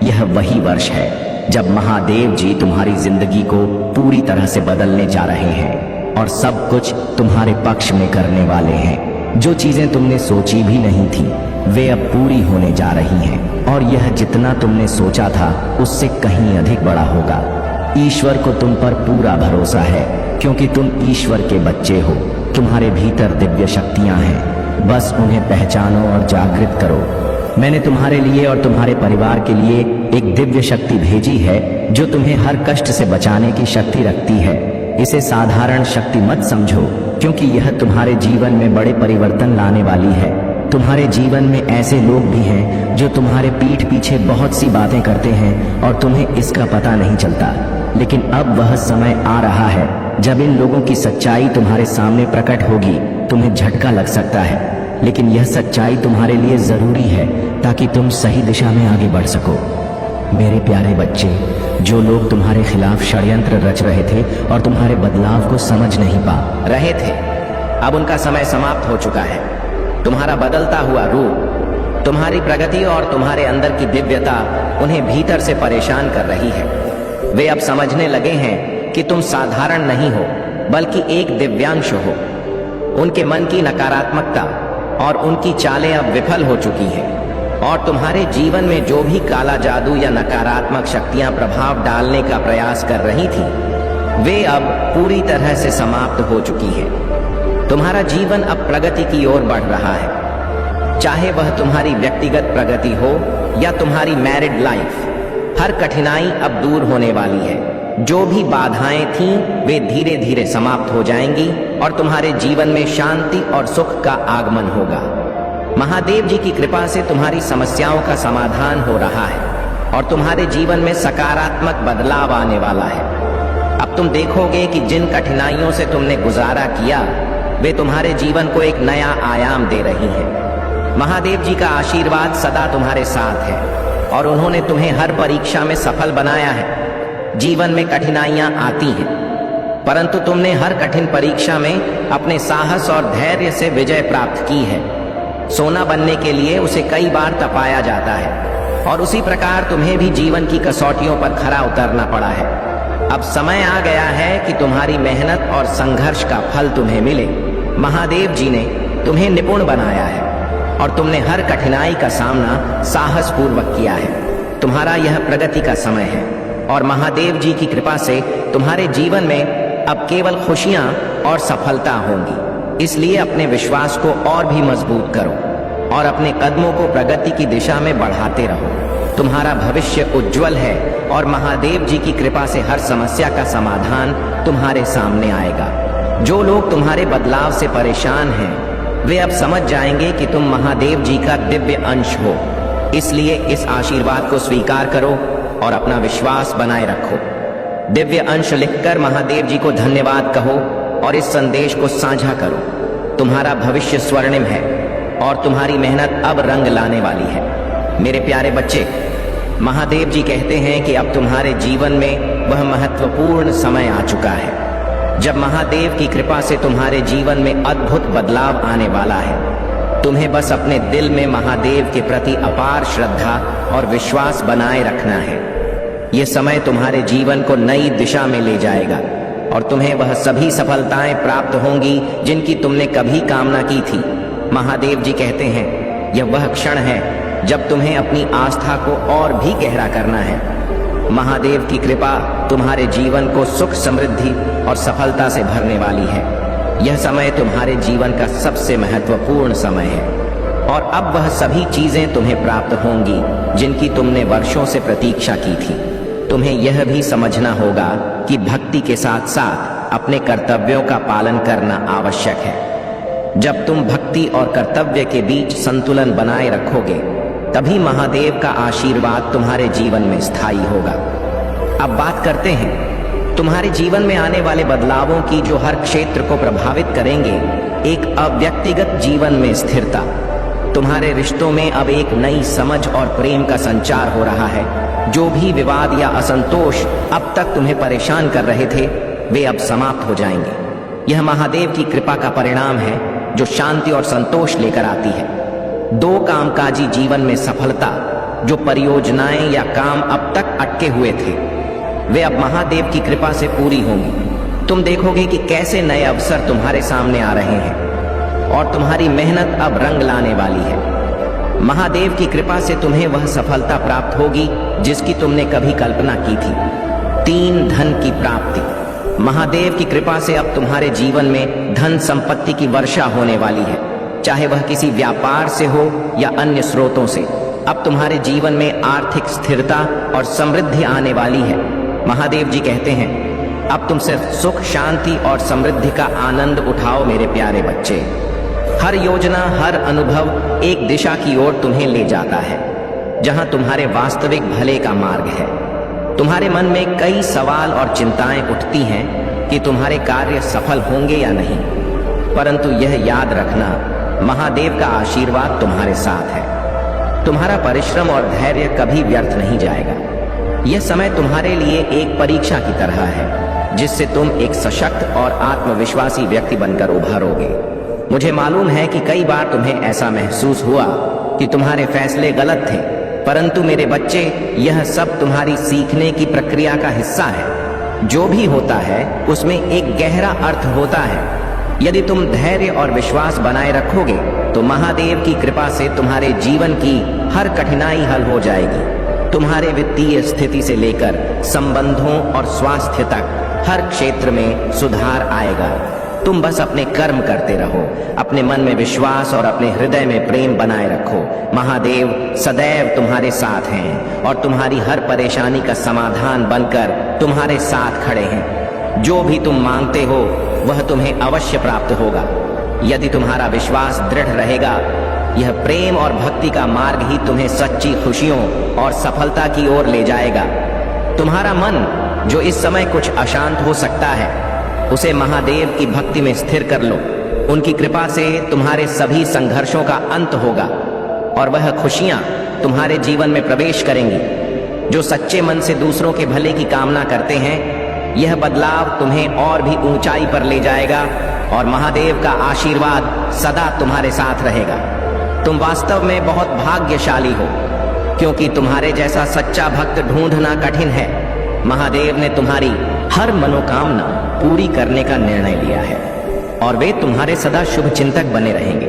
यह वही वर्ष है जब महादेव जी तुम्हारी जिंदगी को पूरी तरह से बदलने जा रहे हैं और सब कुछ तुम्हारे पक्ष में करने वाले हैं। जो चीजें तुमने सोची भी नहीं थी, वे अब पूरी होने जा रही हैं और यह जितना तुमने सोचा था उससे कहीं अधिक बड़ा होगा। ईश्वर को तुम पर पूरा भरोसा है, क्योंकि तुम ईश्वर के बच्चे हो। तुम्हारे भीतर दिव्य शक्तियां हैं, बस उन्हें पहचानो और जागृत करो। मैंने तुम्हारे लिए और तुम्हारे परिवार के लिए एक दिव्य शक्ति भेजी है, जो तुम्हें हर कष्ट से बचाने की शक्ति रखती है। इसे साधारण शक्ति मत समझो, क्योंकि यह तुम्हारे जीवन में बड़े परिवर्तन लाने वाली है। तुम्हारे जीवन में ऐसे लोग भी हैं जो तुम्हारे पीठ पीछे बहुत सी बातें करते हैं और तुम्हें इसका पता नहीं चलता। लेकिन अब वह समय आ रहा है जब इन लोगों की सच्चाई तुम्हारे सामने प्रकट होगी। तुम्हें झटका लग सकता है, लेकिन यह सच्चाई तुम्हारे लिए जरूरी है ताकि तुम सही दिशा में आगे बढ़ सको। मेरे प्यारे बच्चे, जो लोग तुम्हारे खिलाफ षड्यंत्र रच रहे थे और तुम्हारे बदलाव को समझ नहीं पा रहे थे, अब उनका समय समाप्त हो चुका है। तुम्हारा बदलता हुआ रूप, तुम्हारी प्रगति और तुम्हारे अंदर की दिव्यता उन्हें भीतर से परेशान कर रही है। वे अब समझने लगे हैं कि तुम साधारण नहीं हो, बल्कि एक दिव्यांश हो। उनके मन की नकारात्मकता और उनकी चालें अब विफल हो चुकी हैं, और तुम्हारे जीवन में जो भी काला जादू या नकारात्मक शक्तियां प्रभाव डालने का प्रयास कर रही थी, वे अब पूरी तरह से समाप्त हो चुकी हैं। तुम्हारा जीवन अब प्रगति की ओर बढ़ रहा है, चाहे वह तुम्हारी व्यक्तिगत प्रगति हो या तुम्हारी मैरिड लाइफ। हर कठिनाई अब दूर होने वाली है। जो भी बाधाएं थीं, वे धीरे धीरे समाप्त हो जाएंगी और तुम्हारे जीवन में शांति और सुख का आगमन होगा। महादेव जी की कृपा से तुम्हारी समस्याओं का समाधान हो रहा है और तुम्हारे जीवन में सकारात्मक बदलाव आने वाला है। अब तुम देखोगे कि जिन कठिनाइयों से तुमने गुजारा किया, वे तुम्हारे जीवन को एक नया आयाम दे रही हैं। महादेव जी का आशीर्वाद सदा तुम्हारे साथ है और उन्होंने तुम्हें हर परीक्षा में सफल बनाया है। जीवन में कठिनाइयां आती हैं, परंतु तुमने हर कठिन परीक्षा में अपने साहस और धैर्य से विजय प्राप्त की है। सोना बनने के लिए उसे कई बार तपाया जाता है, और उसी प्रकार तुम्हें भी जीवन की कसौटियों पर खरा उतरना पड़ा है। अब समय आ गया है कि तुम्हारी मेहनत और संघर्ष का फल तुम्हें मिले। महादेव जी ने तुम्हें निपुण बनाया है और तुमने हर कठिनाई का सामना साहस पूर्वक किया है। तुम्हारा यह प्रगति का समय है और महादेव जी की कृपा से तुम्हारे जीवन में अब केवल खुशियां और सफलता होंगी। इसलिए अपने विश्वास को और भी मजबूत करो और अपने कदमों को प्रगति की दिशा में बढ़ाते रहो। तुम्हारा भविष्य उज्जवल है और महादेव जी की कृपा से हर समस्या का समाधान तुम्हारे सामने आएगा। जो लोग तुम्हारे बदलाव से परेशान हैं, वे अब समझ जाएंगे कि तुम महादेव जी का दिव्य अंश हो। इसलिए इस आशीर्वाद को स्वीकार करो और अपना विश्वास बनाए रखो। दिव्य अंश लिखकर महादेव जी को धन्यवाद कहो और इस संदेश को साझा करो। तुम्हारा भविष्य स्वर्णिम है और तुम्हारी मेहनत अब रंग लाने वाली है। मेरे प्यारे बच्चे, महादेव जी कहते हैं कि अब तुम्हारे जीवन में वह महत्वपूर्ण समय आ चुका है जब महादेव की कृपा से तुम्हारे जीवन में अद्भुत बदलाव आने वाला है। तुम्हें बस अपने दिल में महादेव के प्रति अपार श्रद्धा और विश्वास बनाए रखना है। यह समय तुम्हारे जीवन को नई दिशा में ले जाएगा और तुम्हें वह सभी सफलताएं प्राप्त होंगी जिनकी तुमने कभी कामना की थी। महादेव जी कहते हैं, यह वह क्षण है जब तुम्हें अपनी आस्था को और भी गहरा करना है। महादेव की कृपा तुम्हारे जीवन को सुख, समृद्धि और सफलता से भरने वाली है। यह समय तुम्हारे जीवन का सबसे महत्वपूर्ण समय है और अब वह सभी चीजें तुम्हें प्राप्त होंगी जिनकी तुमने वर्षों से प्रतीक्षा की थी। तुम्हें यह भी समझना होगा कि भक्ति के साथ साथ अपने कर्तव्यों का पालन करना आवश्यक है। जब तुम भक्ति और कर्तव्य के बीच संतुलन बनाए रखोगे, तभी महादेव का आशीर्वाद तुम्हारे जीवन में स्थायी होगा। अब बात करते हैं तुम्हारे जीवन में आने वाले बदलावों की, जो हर क्षेत्र को प्रभावित करेंगे। एक अव्यक्तिगत जीवन में स्थिरता। तुम्हारे रिश्तों में अब एक नई समझ और प्रेम का संचार हो रहा है। जो भी विवाद या असंतोष अब तक तुम्हें परेशान कर रहे थे, वे अब समाप्त हो जाएंगे। यह महादेव की कृपा का परिणाम है जो शांति और संतोष लेकर आती है। दो कामकाजी जीवन में सफलता, जो परियोजनाएं या काम अब तक अटके हुए थे, वे अब महादेव की कृपा से पूरी होंगी। तुम देखोगे कि कैसे नए अवसर तुम्हारे सामने आ रहे हैं और तुम्हारी मेहनत अब रंग लाने वाली है। महादेव की कृपा से तुम्हें वह सफलता प्राप्त होगी जिसकी तुमने कभी कल्पना की थी। 3 धन की प्राप्ति। महादेव की कृपा से अब तुम्हारे जीवन में धन संपत्ति की वर्षा होने वाली है, चाहे वह किसी व्यापार से हो या अन्य स्रोतों से। अब तुम्हारे जीवन में आर्थिक स्थिरता और समृद्धि आने वाली है। महादेव जी कहते हैं, अब तुम सिर्फ सुख, शांति और समृद्धि का आनंद उठाओ मेरे प्यारे बच्चे। हर योजना, हर अनुभव एक दिशा की ओर तुम्हें ले जाता है, जहां तुम्हारे वास्तविक भले का मार्ग है। तुम्हारे मन में कई सवाल और चिंताएं उठती हैं कि तुम्हारे कार्य सफल होंगे या नहीं, परंतु यह याद रखना, महादेव का आशीर्वाद तुम्हारे साथ है। तुम्हारा परिश्रम और धैर्य कभी व्यर्थ नहीं जाएगा। यह समय तुम्हारे लिए एक परीक्षा की तरह है, जिससे तुम एक सशक्त और आत्मविश्वासी व्यक्ति बनकर उभरोगे। मुझे मालूम है कि कई बार तुम्हें ऐसा महसूस हुआ कि तुम्हारे फैसले गलत थे, परंतु मेरे बच्चे, यह सब तुम्हारी सीखने की प्रक्रिया का हिस्सा है। जो भी होता है उसमें एक गहरा अर्थ होता है। यदि तुम धैर्य और विश्वास बनाए रखोगे तो महादेव की कृपा से तुम्हारे जीवन की हर कठिनाई हल हो जाएगी। तुम्हारे वित्तीय स्थिति से लेकर संबंधों और स्वास्थ्य तक हर क्षेत्र में सुधार आएगा। तुम बस अपने कर्म करते रहो, अपने मन में विश्वास और अपने हृदय में प्रेम बनाए रखो। महादेव सदैव तुम्हारे साथ हैं और तुम्हारी हर परेशानी का समाधान बनकर तुम्हारे साथ खड़े हैं। जो भी तुम मांगते हो वह तुम्हें अवश्य प्राप्त होगा, यदि तुम्हारा विश्वास दृढ़ रहेगा। यह प्रेम और भक्ति का मार्ग ही तुम्हें सच्ची खुशियों और सफलता की ओर ले जाएगा। तुम्हारा मन जो इस समय कुछ अशांत हो सकता है, उसे महादेव की भक्ति में स्थिर कर लो। उनकी कृपा से तुम्हारे सभी संघर्षों का अंत होगा और वह खुशियां तुम्हारे जीवन में प्रवेश करेंगी। जो सच्चे मन से दूसरों के भले की कामना करते हैं, यह बदलाव तुम्हें और भी ऊंचाई पर ले जाएगा और महादेव का आशीर्वाद सदा तुम्हारे साथ रहेगा। तुम वास्तव में बहुत भाग्यशाली हो, क्योंकि तुम्हारे जैसा सच्चा भक्त ढूंढना कठिन है। महादेव ने तुम्हारी हर मनोकामना पूरी करने का निर्णय लिया है और वे तुम्हारे सदा शुभ चिंतक बने रहेंगे।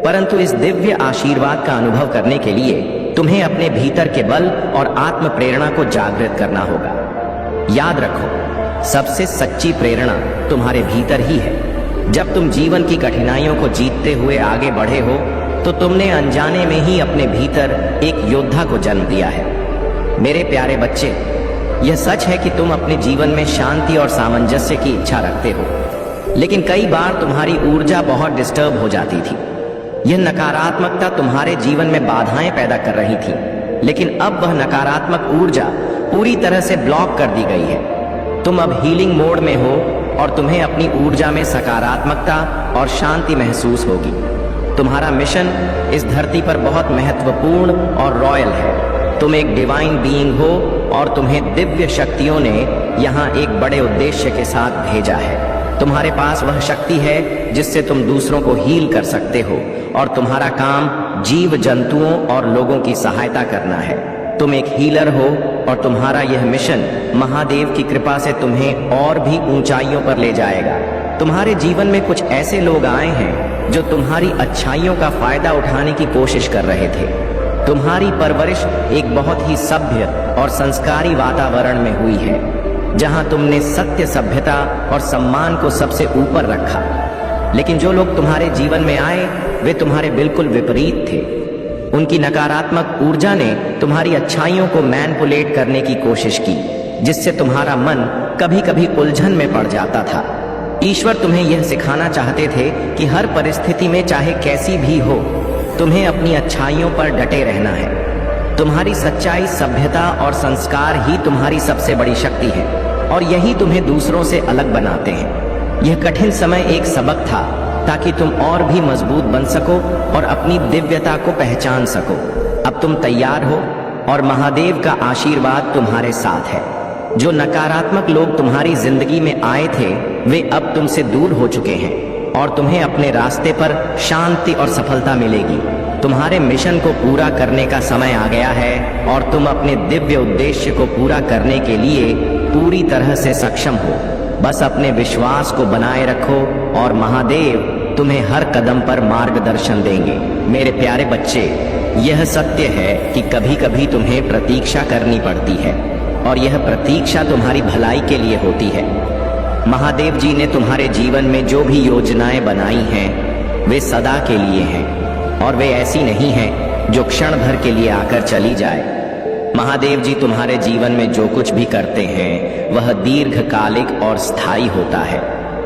परंतु इस दिव्य आशीर्वाद का अनुभव करने के लिए तुम्हें अपने भीतर के बल और आत्म प्रेरणा को जागृत करना होगा। याद रखो, सबसे सच्ची प्रेरणा तुम्हारे भीतर ही है। जब तुम जीवन की कठिनाइयों को जीतते हुए आगे बढ़े हो, तो तुमने अनजाने में ही अपने भीतर एक योद्धा को जन्म दिया है। मेरे प्यारे बच्चे, यह सच है कि तुम अपने जीवन में शांति और सामंजस्य की इच्छा रखते हो, लेकिन कई बार तुम्हारी ऊर्जा बहुत डिस्टर्ब हो जाती थी। यह नकारात्मकता तुम्हारे जीवन में बाधाएं पैदा कर रही थी, लेकिन अब वह नकारात्मक ऊर्जा पूरी तरह से ब्लॉक कर दी गई है। तुम अब हीलिंग मोड में हो और तुम्हें अपनी ऊर्जा में सकारात्मकता और शांति महसूस होगी। तुम्हारा मिशन इस धरती पर बहुत महत्वपूर्ण और रॉयल है। तुम एक डिवाइन बीइंग हो और तुम्हें दिव्य शक्तियों ने यहाँ एक बड़े उद्देश्य के साथ भेजा है। तुम्हारे पास वह शक्ति है जिससे तुम दूसरों को हील कर सकते हो और तुम्हारा काम जीव जंतुओं और लोगों की सहायता करना है। तुम एक हीलर हो और तुम्हारा यह मिशन महादेव की कृपा से तुम्हें और भी ऊंचाइयों पर ले जाएगा। तुम्हारे जीवन में कुछ ऐसे लोग आए हैं जो तुम्हारी अच्छाइयों का फायदा उठाने की कोशिश कर रहे थे। तुम्हारी परवरिश एक बहुत ही सभ्य और संस्कारी वातावरण में हुई है, जहां तुमने सत्य, सभ्यता और सम्मान को सबसे ऊपर रखा। लेकिन जो लोग तुम्हारे जीवन में आए, वे तुम्हारे बिल्कुल विपरीत थे। उनकी नकारात्मक ऊर्जा ने तुम्हारी अच्छाइयों को मैनिपुलेट करने की कोशिश की, जिससे तुम्हारा मन कभी कभी उलझन में पड़ जाता था। ईश्वर तुम्हें यह सिखाना चाहते थे कि हर परिस्थिति में, चाहे कैसी भी हो, तुम्हें अपनी अच्छाइयों पर डटे रहना है। तुम्हारी सच्चाई, सभ्यता और संस्कार ही तुम्हारी सबसे बड़ी शक्ति है और यही तुम्हें दूसरों से अलग बनाते हैं। यह कठिन समय एक सबक था ताकि तुम और भी मजबूत बन सको और अपनी दिव्यता को पहचान सको। अब तुम तैयार हो और महादेव का आशीर्वाद तुम्हारे साथ है। जो नकारात्मक लोग तुम्हारी जिंदगी में आए थे, वे अब तुमसे दूर हो चुके हैं और तुम्हें अपने रास्ते पर शांति और सफलता मिलेगी। तुम्हारे मिशन को पूरा करने का समय आ गया है और तुम अपने दिव्य उद्देश्य को पूरा करने के लिए पूरी तरह से सक्षम हो। बस अपने विश्वास को बनाए रखो और महादेव तुम्हें हर कदम पर मार्गदर्शन देंगे। मेरे प्यारे बच्चे, यह सत्य है कि कभी कभी तुम्हें प्रतीक्षा करनी पड़ती है, और यह प्रतीक्षा तुम्हारी भलाई के लिए होती है। महादेव जी ने तुम्हारे जीवन में जो भी योजनाएं बनाई हैं वे सदा के लिए हैं और वे ऐसी नहीं हैं जो क्षण भर के लिए आकर चली जाए। महादेव जी तुम्हारे जीवन में जो कुछ भी करते हैं वह दीर्घकालिक और स्थायी होता है,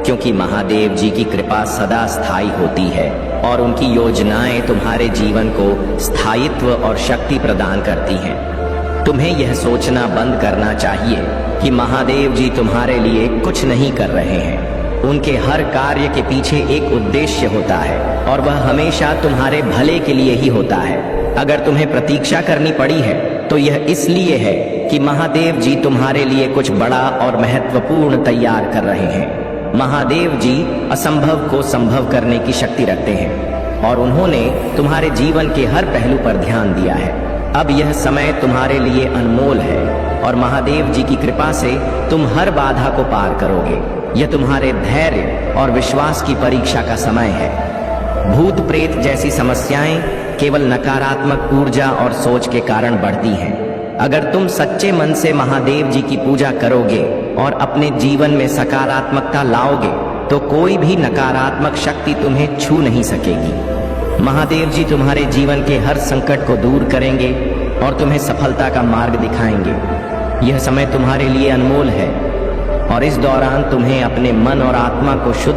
क्योंकि महादेव जी की कृपा सदा स्थायी होती है और उनकी योजनाएं तुम्हारे जीवन को स्थायित्व और शक्ति प्रदान करती हैं। तुम्हें यह सोचना बंद करना चाहिए कि महादेव जी तुम्हारे लिए कुछ नहीं कर रहे हैं। उनके हर कार्य के पीछे एक उद्देश्य होता है और वह हमेशा तुम्हारे भले के लिए ही होता है। अगर तुम्हें प्रतीक्षा करनी पड़ी है तो यह इसलिए है कि महादेव जी तुम्हारे लिए कुछ बड़ा और महत्वपूर्ण तैयार कर रहे हैं। महादेव जी असंभव को संभव करने की शक्ति रखते हैं और उन्होंने तुम्हारे जीवन के हर पहलू पर ध्यान दिया है। अब यह समय तुम्हारे लिए अनमोल है और महादेव जी की कृपा से तुम हर बाधा को पार करोगे। यह तुम्हारे धैर्य और विश्वास की परीक्षा का समय है। भूत प्रेत जैसी समस्याएं केवल नकारात्मक ऊर्जा और सोच के कारण बढ़ती हैं। अगर तुम सच्चे मन से महादेव जी की पूजा करोगे और अपने जीवन में सकारात्मकता लाओगे तो कोई भी नकारात्मक शक्ति तुम्हें छू नहीं सकेगी। महादेव जी तुम्हारे जीवन के हर संकट को दूर करेंगे और तुम्हें सफलता का मार्ग दिखाएंगे। यह समय तुम्हारे लिए अनमोल है और इस दौरान तुम्हें अपने मन और आत्मा को शुद्ध